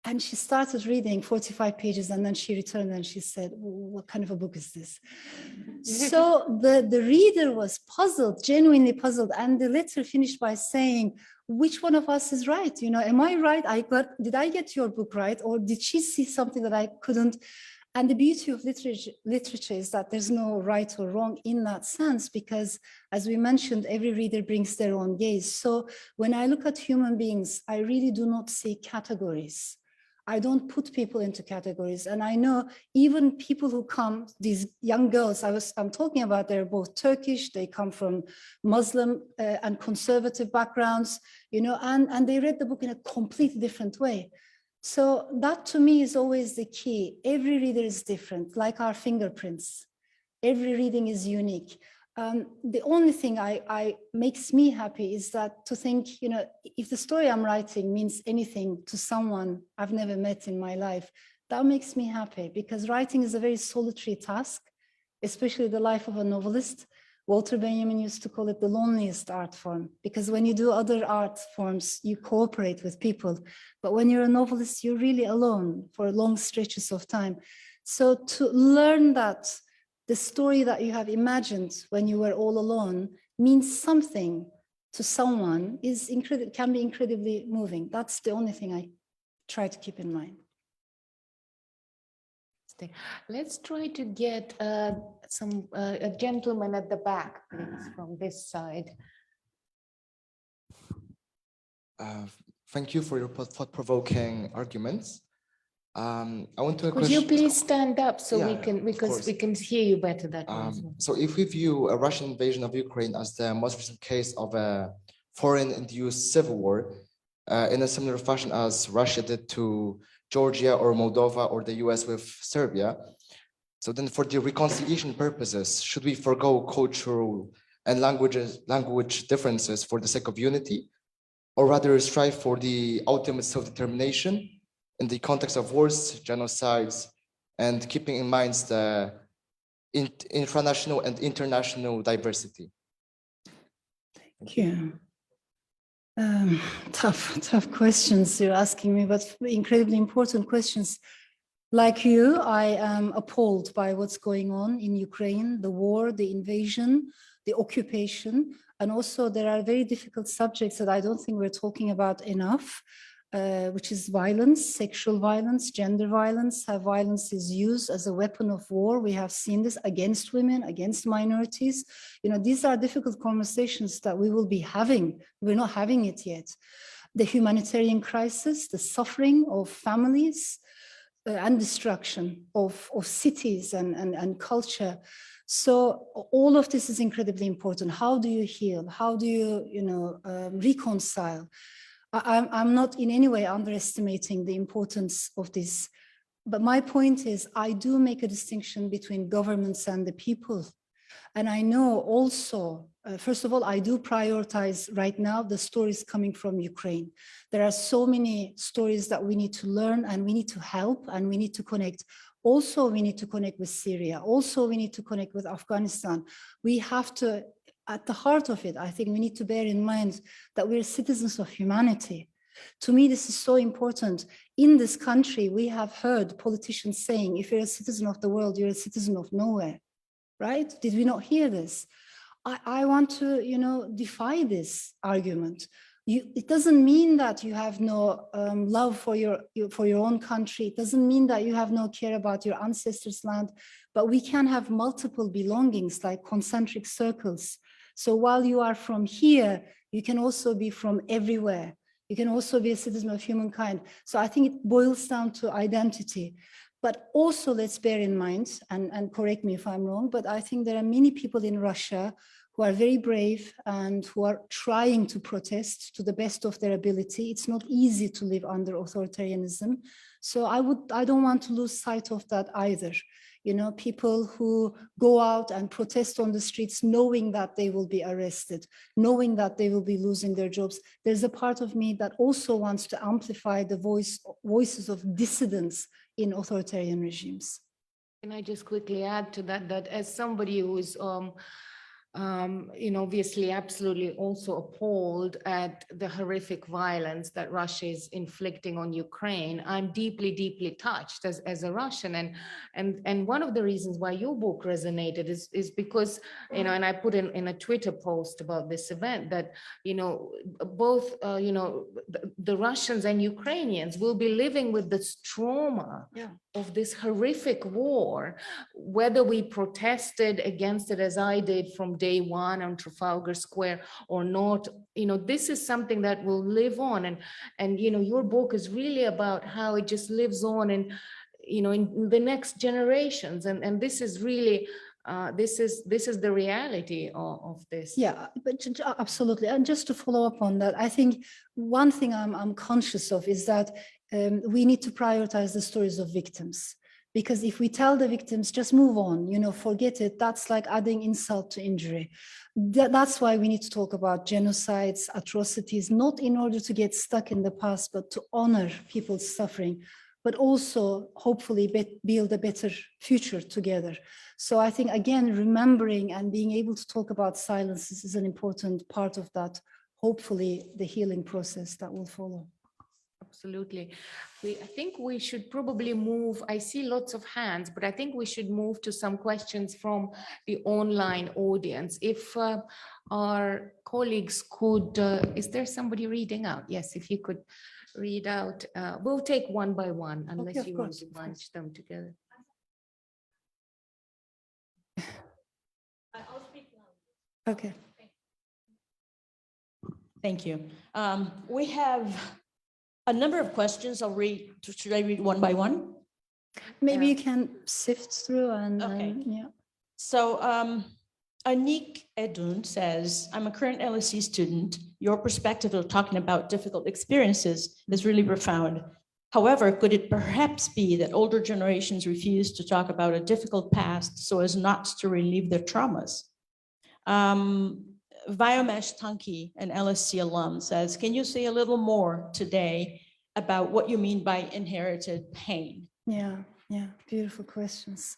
And she started reading 45 pages, and then she returned and she said, what kind of a book is this? So the reader was puzzled, genuinely puzzled. And the letter finished by saying, which one of us is right? You know, am I right? Did I get your book right? Or did she see something that I couldn't? And the beauty of literature is that there's no right or wrong in that sense, because as we mentioned, every reader brings their own gaze. So when I look at human beings, I really do not see categories. I don't put people into categories. And I know even people who come, these young girls I'm talking about, they're both Turkish, they come from Muslim and conservative backgrounds, you know, and they read the book in a completely different way. So that to me is always the key. Every reader is different, like our fingerprints. Every reading is unique. The only thing I makes me happy is that to think, you know, if the story I'm writing means anything to someone I've never met in my life, that makes me happy, because writing is a very solitary task, especially the life of a novelist. Walter Benjamin used to call it the loneliest art form, because when you do other art forms, you cooperate with people. But when you're a novelist, you're really alone for long stretches of time. So to learn that the story that you have imagined when you were all alone means something to someone is can be incredibly moving. That's the only thing I try to keep in mind. Let's try to get a gentleman at the back, please, from this side. Thank you for your thought-provoking arguments. I want to. Could you please stand up so Yeah, we can, because we can hear you better that way as well. So if we view a Russian invasion of Ukraine as the most recent case of a foreign-induced civil war, in a similar fashion as Russia did to Georgia or Moldova or the US with Serbia, so then for the reconciliation purposes, should we forgo cultural and language differences for the sake of unity, or rather strive for the ultimate self-determination in the context of wars, genocides, and keeping in mind the intranational and international diversity? Thank you. Tough questions you're asking me, but incredibly important questions. Like you, I am appalled by what's going on in Ukraine, the war, the invasion, the occupation, and also there are very difficult subjects that I don't think we're talking about enough, which is violence, sexual violence, gender violence, how violence is used as a weapon of war. We have seen this against women, against minorities. You know, these are difficult conversations that we will be having. We're not having it yet. The humanitarian crisis, the suffering of families, and destruction of cities and culture. So all of this is incredibly important. How do you heal? How do you, reconcile? I'm not in any way underestimating the importance of this, but my point is I do make a distinction between governments and the people. And I know also, first of all, I do prioritize right now the stories coming from Ukraine. There are so many stories that we need to learn, and we need to help, and we need to connect. Also, we need to connect with Syria. Also, we need to connect with Afghanistan. We have to, at the heart of it, I think we need to bear in mind that we're citizens of humanity. To me, this is so important. In this country, we have heard politicians saying, if you're a citizen of the world, you're a citizen of nowhere. Right? Did we not hear this? I want to, defy this argument. It doesn't mean that you have no love for your own country. It doesn't mean that you have no care about your ancestors' land, but we can have multiple belongings like concentric circles. So while you are from here, you can also be from everywhere. You can also be a citizen of humankind. So I think it boils down to identity. But also let's bear in mind, and correct me if I'm wrong, but I think there are many people in Russia who are very brave and who are trying to protest to the best of their ability. It's not easy to live under authoritarianism. So I don't want to lose sight of that either. You know, people who go out and protest on the streets knowing that they will be arrested, knowing that they will be losing their jobs. There's a part of me that also wants to amplify the voices of dissidents in authoritarian regimes. Can I just quickly add to that, that as somebody who is obviously absolutely also appalled at the horrific violence that Russia is inflicting on Ukraine, I'm deeply, deeply touched as a Russian. And one of the reasons why your book resonated is because, and I put in a Twitter post about this event that, both, the Russians and Ukrainians will be living with this trauma of this horrific war, whether we protested against it as I did from day one on Trafalgar Square or not. This is something that will live on, and your book is really about how it just lives on in the next generations, and this is really this is the reality of this. Yeah, but absolutely. And just to follow up on that, I think one thing I'm conscious of is that we need to prioritize the stories of victims. Because if we tell the victims, just move on, forget it, that's like adding insult to injury. That's why we need to talk about genocides, atrocities, not in order to get stuck in the past, but to honor people's suffering, but also hopefully build a better future together. So I think, again, remembering and being able to talk about silences is an important part of that, hopefully the healing process that will follow. Absolutely. I think we should probably move. I see lots of hands, but I think we should move to some questions from the online audience. If our colleagues could, is there somebody reading out? Yes, if you could read out. We'll take one by one, unless you want to bunch them together. I'll speak now. Okay. Thank you. We have a number of questions. I'll read. Should I read one by one? Maybe you can sift through and Okay. yeah. So Anik Edun says, I'm a current LSE student. Your perspective of talking about difficult experiences is really profound. However, could it perhaps be that older generations refuse to talk about a difficult past so as not to relieve their traumas? Vyomesh Tanki, an LSE alum, says, can you say a little more today about what you mean by inherited pain? Yeah, beautiful questions.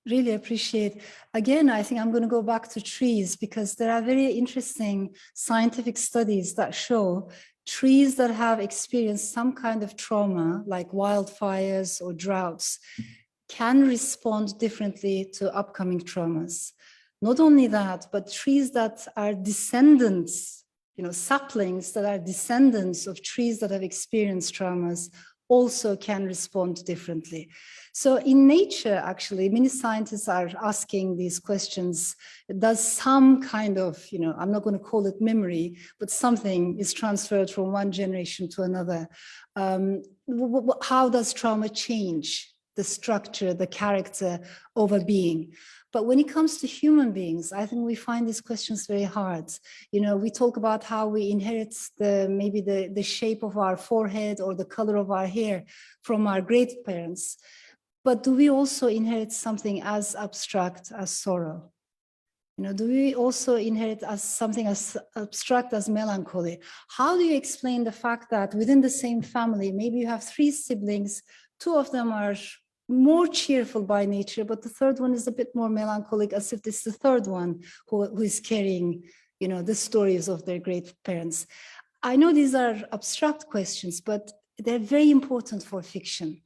Really appreciate. Again, I think I'm going to go back to trees because there are very interesting scientific studies that show trees that have experienced some kind of trauma, like wildfires or droughts, can respond differently to upcoming traumas. Not only that, but trees that are descendants, saplings that are descendants of trees that have experienced traumas also can respond differently. So in nature, actually, many scientists are asking these questions. Does some kind of, I'm not going to call it memory, but something is transferred from one generation to another? How does trauma change the structure, the character of a being? But when it comes to human beings, I think we find these questions very hard. We talk about how we inherit maybe the shape of our forehead or the color of our hair from our great parents. But do we also inherit something as abstract as sorrow? Do we also inherit something as abstract as melancholy? How do you explain the fact that within the same family, maybe you have 3 siblings, 2 of them are more cheerful by nature, but the third one is a bit more melancholic, as if it's the third one who is carrying, the stories of their great parents. I know these are abstract questions, but they're very important for fiction.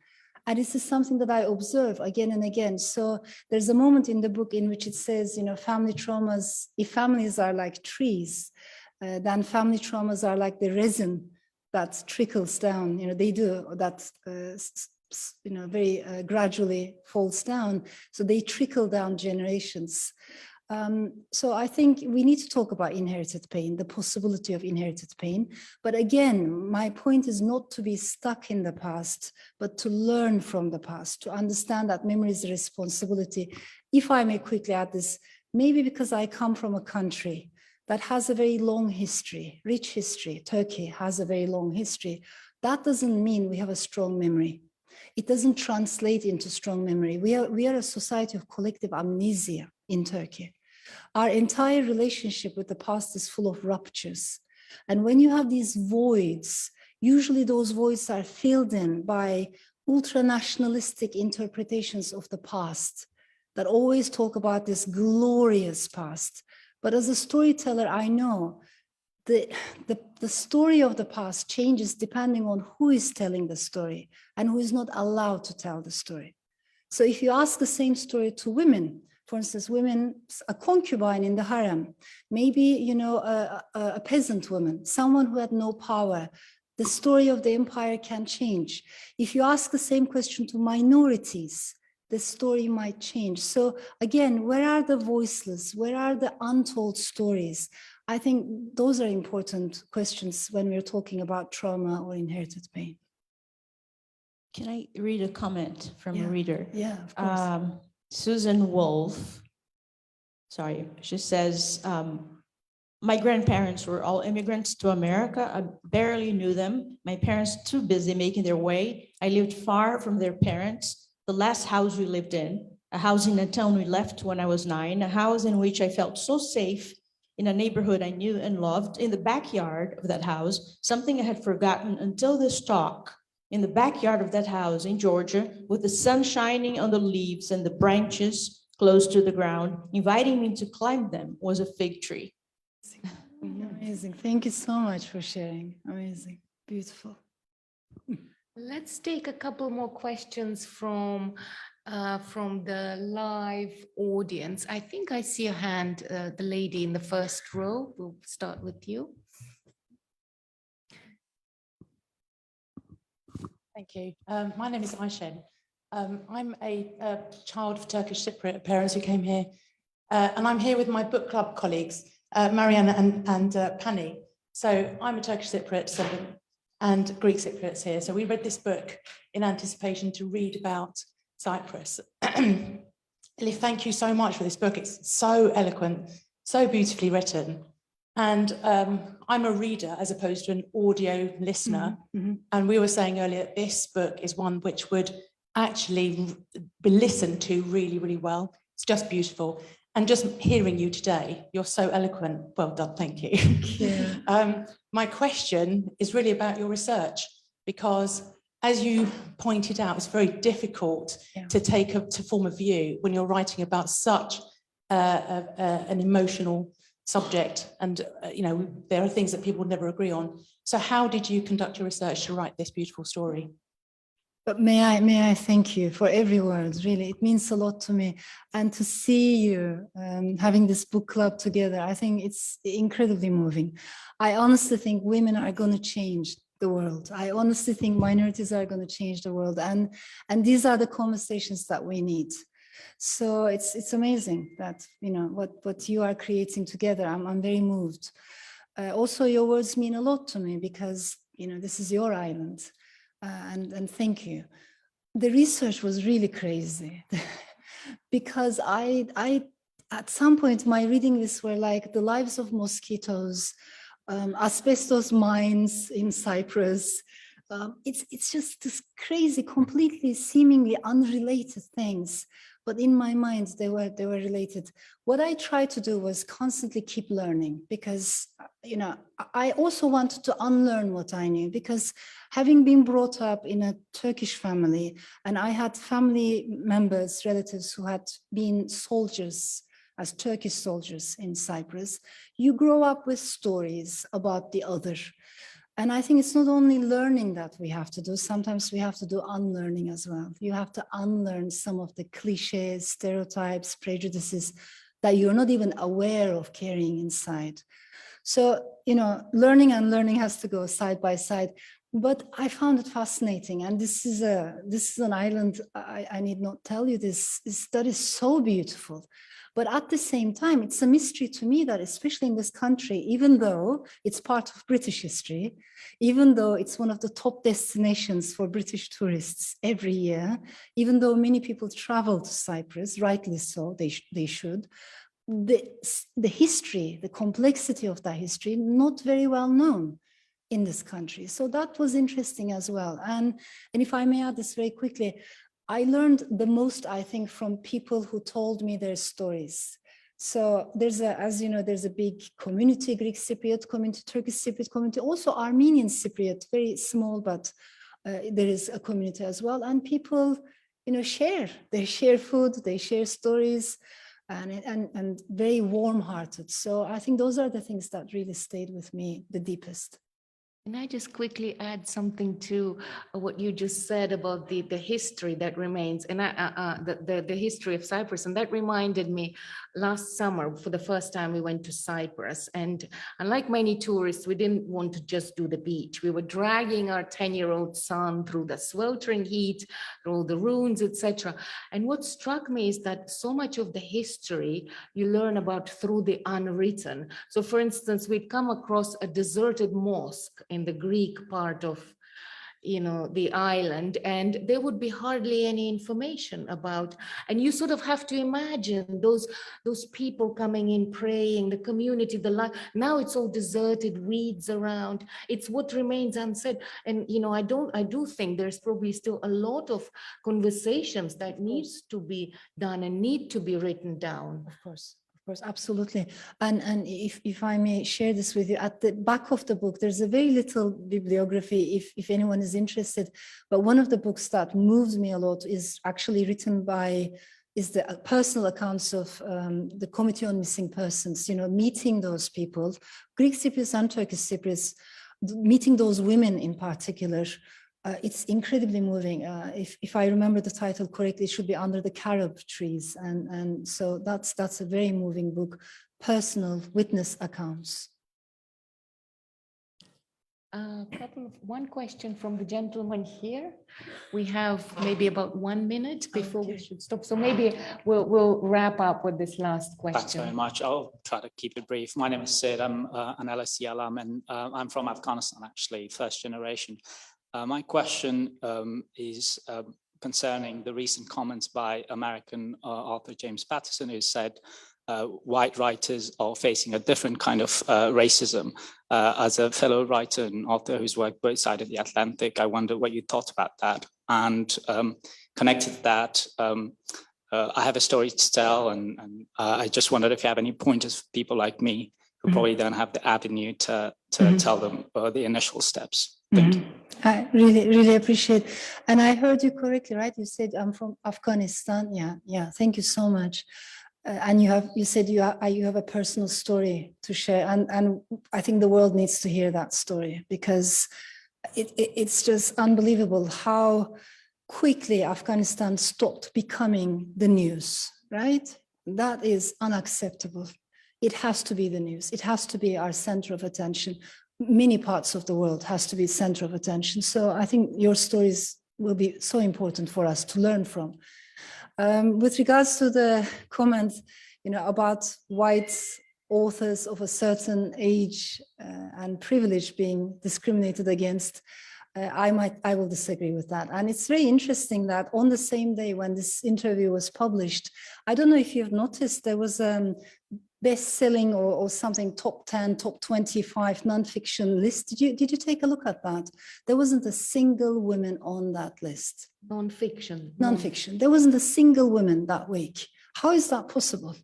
And this is something that I observe again and again. So there's a moment in the book in which it says, family traumas, if families are like trees, then family traumas are like the resin that trickles down, they do that, very gradually falls down. So they trickle down generations. So I think we need to talk about inherited pain, the possibility of inherited pain. But again, my point is not to be stuck in the past, but to learn from the past, to understand that memory is a responsibility. If I may quickly add this, maybe because I come from a country that has a very long history, rich history. Turkey has a very long history. That doesn't mean we have a strong memory. It doesn't translate into strong memory. We are a society of collective amnesia in Turkey. Our entire relationship with the past is full of ruptures. And when you have these voids, usually those voids are filled in by ultra-nationalistic interpretations of the past that always talk about this glorious past. But as a storyteller, I know the story of the past changes depending on who is telling the story and who is not allowed to tell the story. So if you ask the same story to women, for instance, women, a concubine in the harem, maybe, you know, a peasant woman, someone who had no power, the story of the empire can change. If you ask the same question to minorities, the story might change. So again, where are the voiceless? Where are the untold stories? I think those are important questions when we're talking about trauma or inherited pain. Can I read a comment from a reader? Yeah, of course. Susan Wolf, sorry, she says, my grandparents were all immigrants to America. I barely knew them. My parents too busy making their way. I lived far from their parents. The last house we lived in, a house in a town we left when I was 9, a house in which I felt so safe, in a neighborhood I knew and loved. In the backyard of that house, something I had forgotten until this talk. In the backyard of that house in Georgia, with the sun shining on the leaves and the branches close to the ground, inviting me to climb them, was a fig tree. Amazing. Thank you so much for sharing. Amazing. Beautiful. Let's take a couple more questions from the live audience. I think I see a hand, the lady in the first row. We'll start with you. Thank you. My name is Ayşen. I'm a child of Turkish Cypriot parents who came here, and I'm here with my book club colleagues, Mariana and Pani. So I'm a Turkish Cypriot, 7, and Greek Cypriots here. So we read this book in anticipation to read about Cyprus. Elif, thank you so much for this book. It's so eloquent, so beautifully written. And I'm a reader as opposed to an audio listener. Mm-hmm. And we were saying earlier, this book is one which would actually be listened to really, really well. It's just beautiful. And just hearing you today, you're so eloquent. Well done, thank you. Yeah. My question is really about your research, because as you pointed out, it's very difficult to form a view when you're writing about such an emotional subject, and you know, there are things that people would never agree on. So how did you conduct your research to write this beautiful story? But may I thank you for every word, really. It means a lot to me. And to see you having this book club together, I think it's incredibly moving. I honestly think women are going to change the world. I honestly think minorities are going to change the world. And these are the conversations that we need. So it's amazing that, you know, what you are creating together. I'm very moved. Also, your words mean a lot to me because, you know, this is your island. And thank you. The research was really crazy because I at some point my reading lists were like the lives of mosquitoes, asbestos mines in Cyprus. It's just this crazy, completely seemingly unrelated things. But in my mind, they were related. What I tried to do was constantly keep learning because, you know, I also wanted to unlearn what I knew because having been brought up in a Turkish family, and I had family members, relatives who had been soldiers, as Turkish soldiers in Cyprus, you grow up with stories about the other. And I think it's not only learning that we have to do, sometimes we have to do unlearning as well. You have to unlearn some of the cliches, stereotypes, prejudices that you're not even aware of carrying inside. So, you know, learning and learning has to go side by side. But I found it fascinating. And this is an island, I need not tell you this, that is so beautiful. But at the same time, it's a mystery to me that especially in this country, even though it's part of British history, even though it's one of the top destinations for British tourists every year, even though many people travel to Cyprus, rightly so, they should, the history, the complexity of that history, not very well known in this country. So that was interesting as well. And if I may add this very quickly, I learned the most, I think, from people who told me their stories. So there's as you know, there's a big community, Greek Cypriot community, Turkish Cypriot community, also Armenian Cypriot, very small, but there is a community as well. And people, share. They share food, they share stories, and very warm-hearted. So I think those are the things that really stayed with me the deepest. Can I just quickly add something to what you just said about the history that remains, and the history of Cyprus? And that reminded me, last summer, for the first time, we went to Cyprus. And unlike many tourists, we didn't want to just do the beach. We were dragging our 10-year-old son through the sweltering heat, through all the ruins, etc. And what struck me is that so much of the history you learn about through the unwritten. So for instance, we'd come across a deserted mosque in the Greek part of, the island, and there would be hardly any information about, and you sort of have to imagine those people coming in, praying, the community, the life. Now it's all deserted, weeds around. It's what remains unsaid. And, I do think there's probably still a lot of conversations that needs to be done and need to be written down. Of course, absolutely. And if I may share this with you, at the back of the book, there's a very little bibliography if anyone is interested. But one of the books that moves me a lot is actually written is the personal accounts of the Committee on Missing Persons, meeting those people, Greek Cypriots and Turkish Cypriots, meeting those women in particular. It's incredibly moving. If I remember the title correctly, it should be Under the Carob Trees. And so that's a very moving book, personal witness accounts. One question from the gentleman here. We have maybe about 1 minute before we should stop. So maybe we'll wrap up with this last question. Thanks very much. I'll try to keep it brief. My name is Sid. I'm an LSE alum, and I'm from Afghanistan, actually, first generation. My question is concerning the recent comments by American author James Patterson, who said white writers are facing a different kind of racism. As a fellow writer and author who's worked both sides of the Atlantic, I wonder what you thought about that. And connected to that, I have a story to tell, and I just wondered if you have any pointers for people like me who probably don't have the avenue to tell them the initial steps. Thank you. I really appreciate. And I heard you correctly, right? You said I'm from Afghanistan. Yeah. Thank you so much. And you said you have a personal story to share, and I think the world needs to hear that story, because it's just unbelievable how quickly Afghanistan stopped becoming the news, right? That is unacceptable. It has to be the news. It has to be our center of attention. Many parts of the world has to be center of attention. So I think your stories will be so important for us to learn from. With regards to the comment, about white authors of a certain age and privilege being discriminated against, I will disagree with that. And it's very interesting that on the same day when this interview was published, I don't know if you've noticed, there was best-selling or something, top 10, top 25 nonfiction list. Did you take a look at that? There wasn't a single woman on that list. Nonfiction. There wasn't a single woman that week. How is that possible?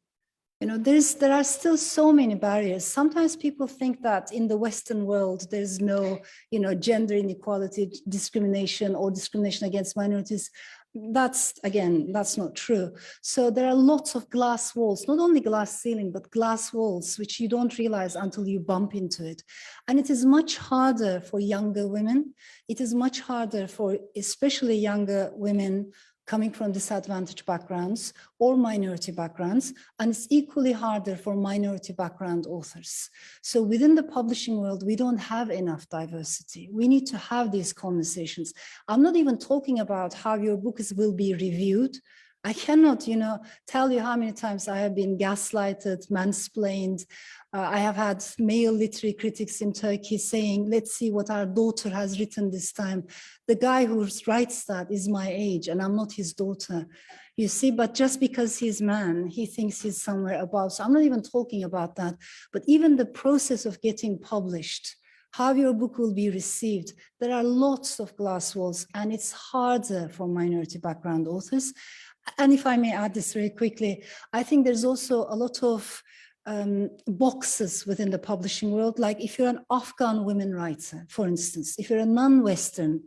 There are still so many barriers. Sometimes people think that in the Western world, there's no, gender inequality, discrimination or discrimination against minorities. That's not true. So there are lots of glass walls, not only glass ceiling, but glass walls, which you don't realize until you bump into it. And it is much harder for younger women. It is much harder for especially younger women coming from disadvantaged backgrounds or minority backgrounds, and it's equally harder for minority background authors. So within the publishing world, we don't have enough diversity. We need to have these conversations. I'm not even talking about how your books will be reviewed. I cannot, tell you how many times I have been gaslighted, mansplained. I have had male literary critics in Turkey saying, let's see what our daughter has written this time. The guy who writes that is my age and I'm not his daughter. you see, but just because he's man, he thinks he's somewhere above. So I'm not even talking about that, but even the process of getting published, how your book will be received. There are lots of glass walls, and it's harder for minority background authors. And if I may add this very quickly, I think there's also a lot of boxes within the publishing world. Like if you're an Afghan women writer, for instance, if you're a non-Western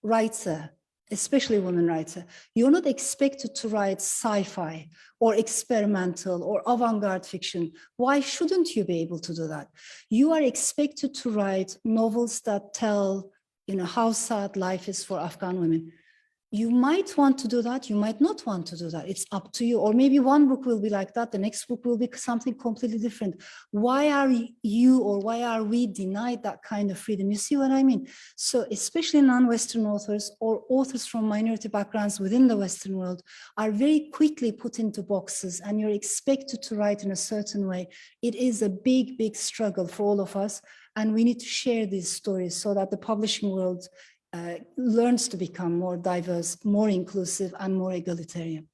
writer, especially a women writer, you're not expected to write sci-fi or experimental or avant-garde fiction. Why shouldn't you be able to do that? You are expected to write novels that tell, how sad life is for Afghan women. You might want to do that, you might not want to do that. It's up to you. Or maybe one book will be like that, the next book will be something completely different. Why are you or why are we denied that kind of freedom? You see what I mean? So especially non-Western authors or authors from minority backgrounds within the Western world are very quickly put into boxes, and you're expected to write in a certain way. It is a big, big struggle for all of us. And we need to share these stories so that the publishing world learns to become more diverse, more inclusive, and more egalitarian.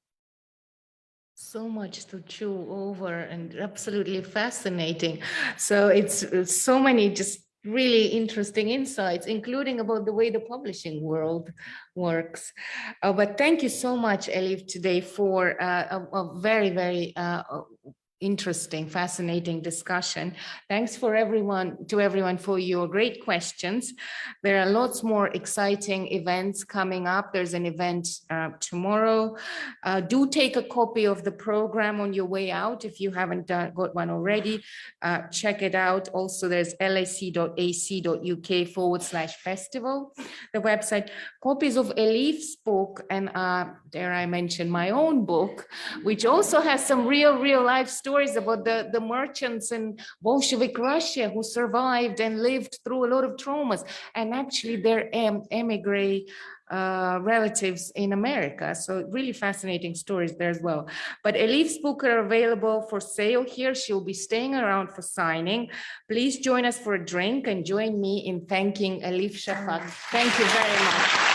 So much to chew over and absolutely fascinating. So it's so many just really interesting insights, including about the way the publishing world works. But thank you so much, Elif, today for a very, very interesting, fascinating discussion. Thanks to everyone for your great questions. There are lots more exciting events coming up. There's an event tomorrow. Do take a copy of the program on your way out if you haven't got one already. Check it out. Also, there's lse.ac.uk/festival, the website. Copies of Elif's book, and dare I mention my own book, which also has some real life stories about the merchants in Bolshevik Russia who survived and lived through a lot of traumas, and actually their emigre relatives in America. So really fascinating stories there as well. But Elif's book are available for sale here. She'll be staying around for signing. Please join us for a drink and join me in thanking Elif Shafak. Thank you very much.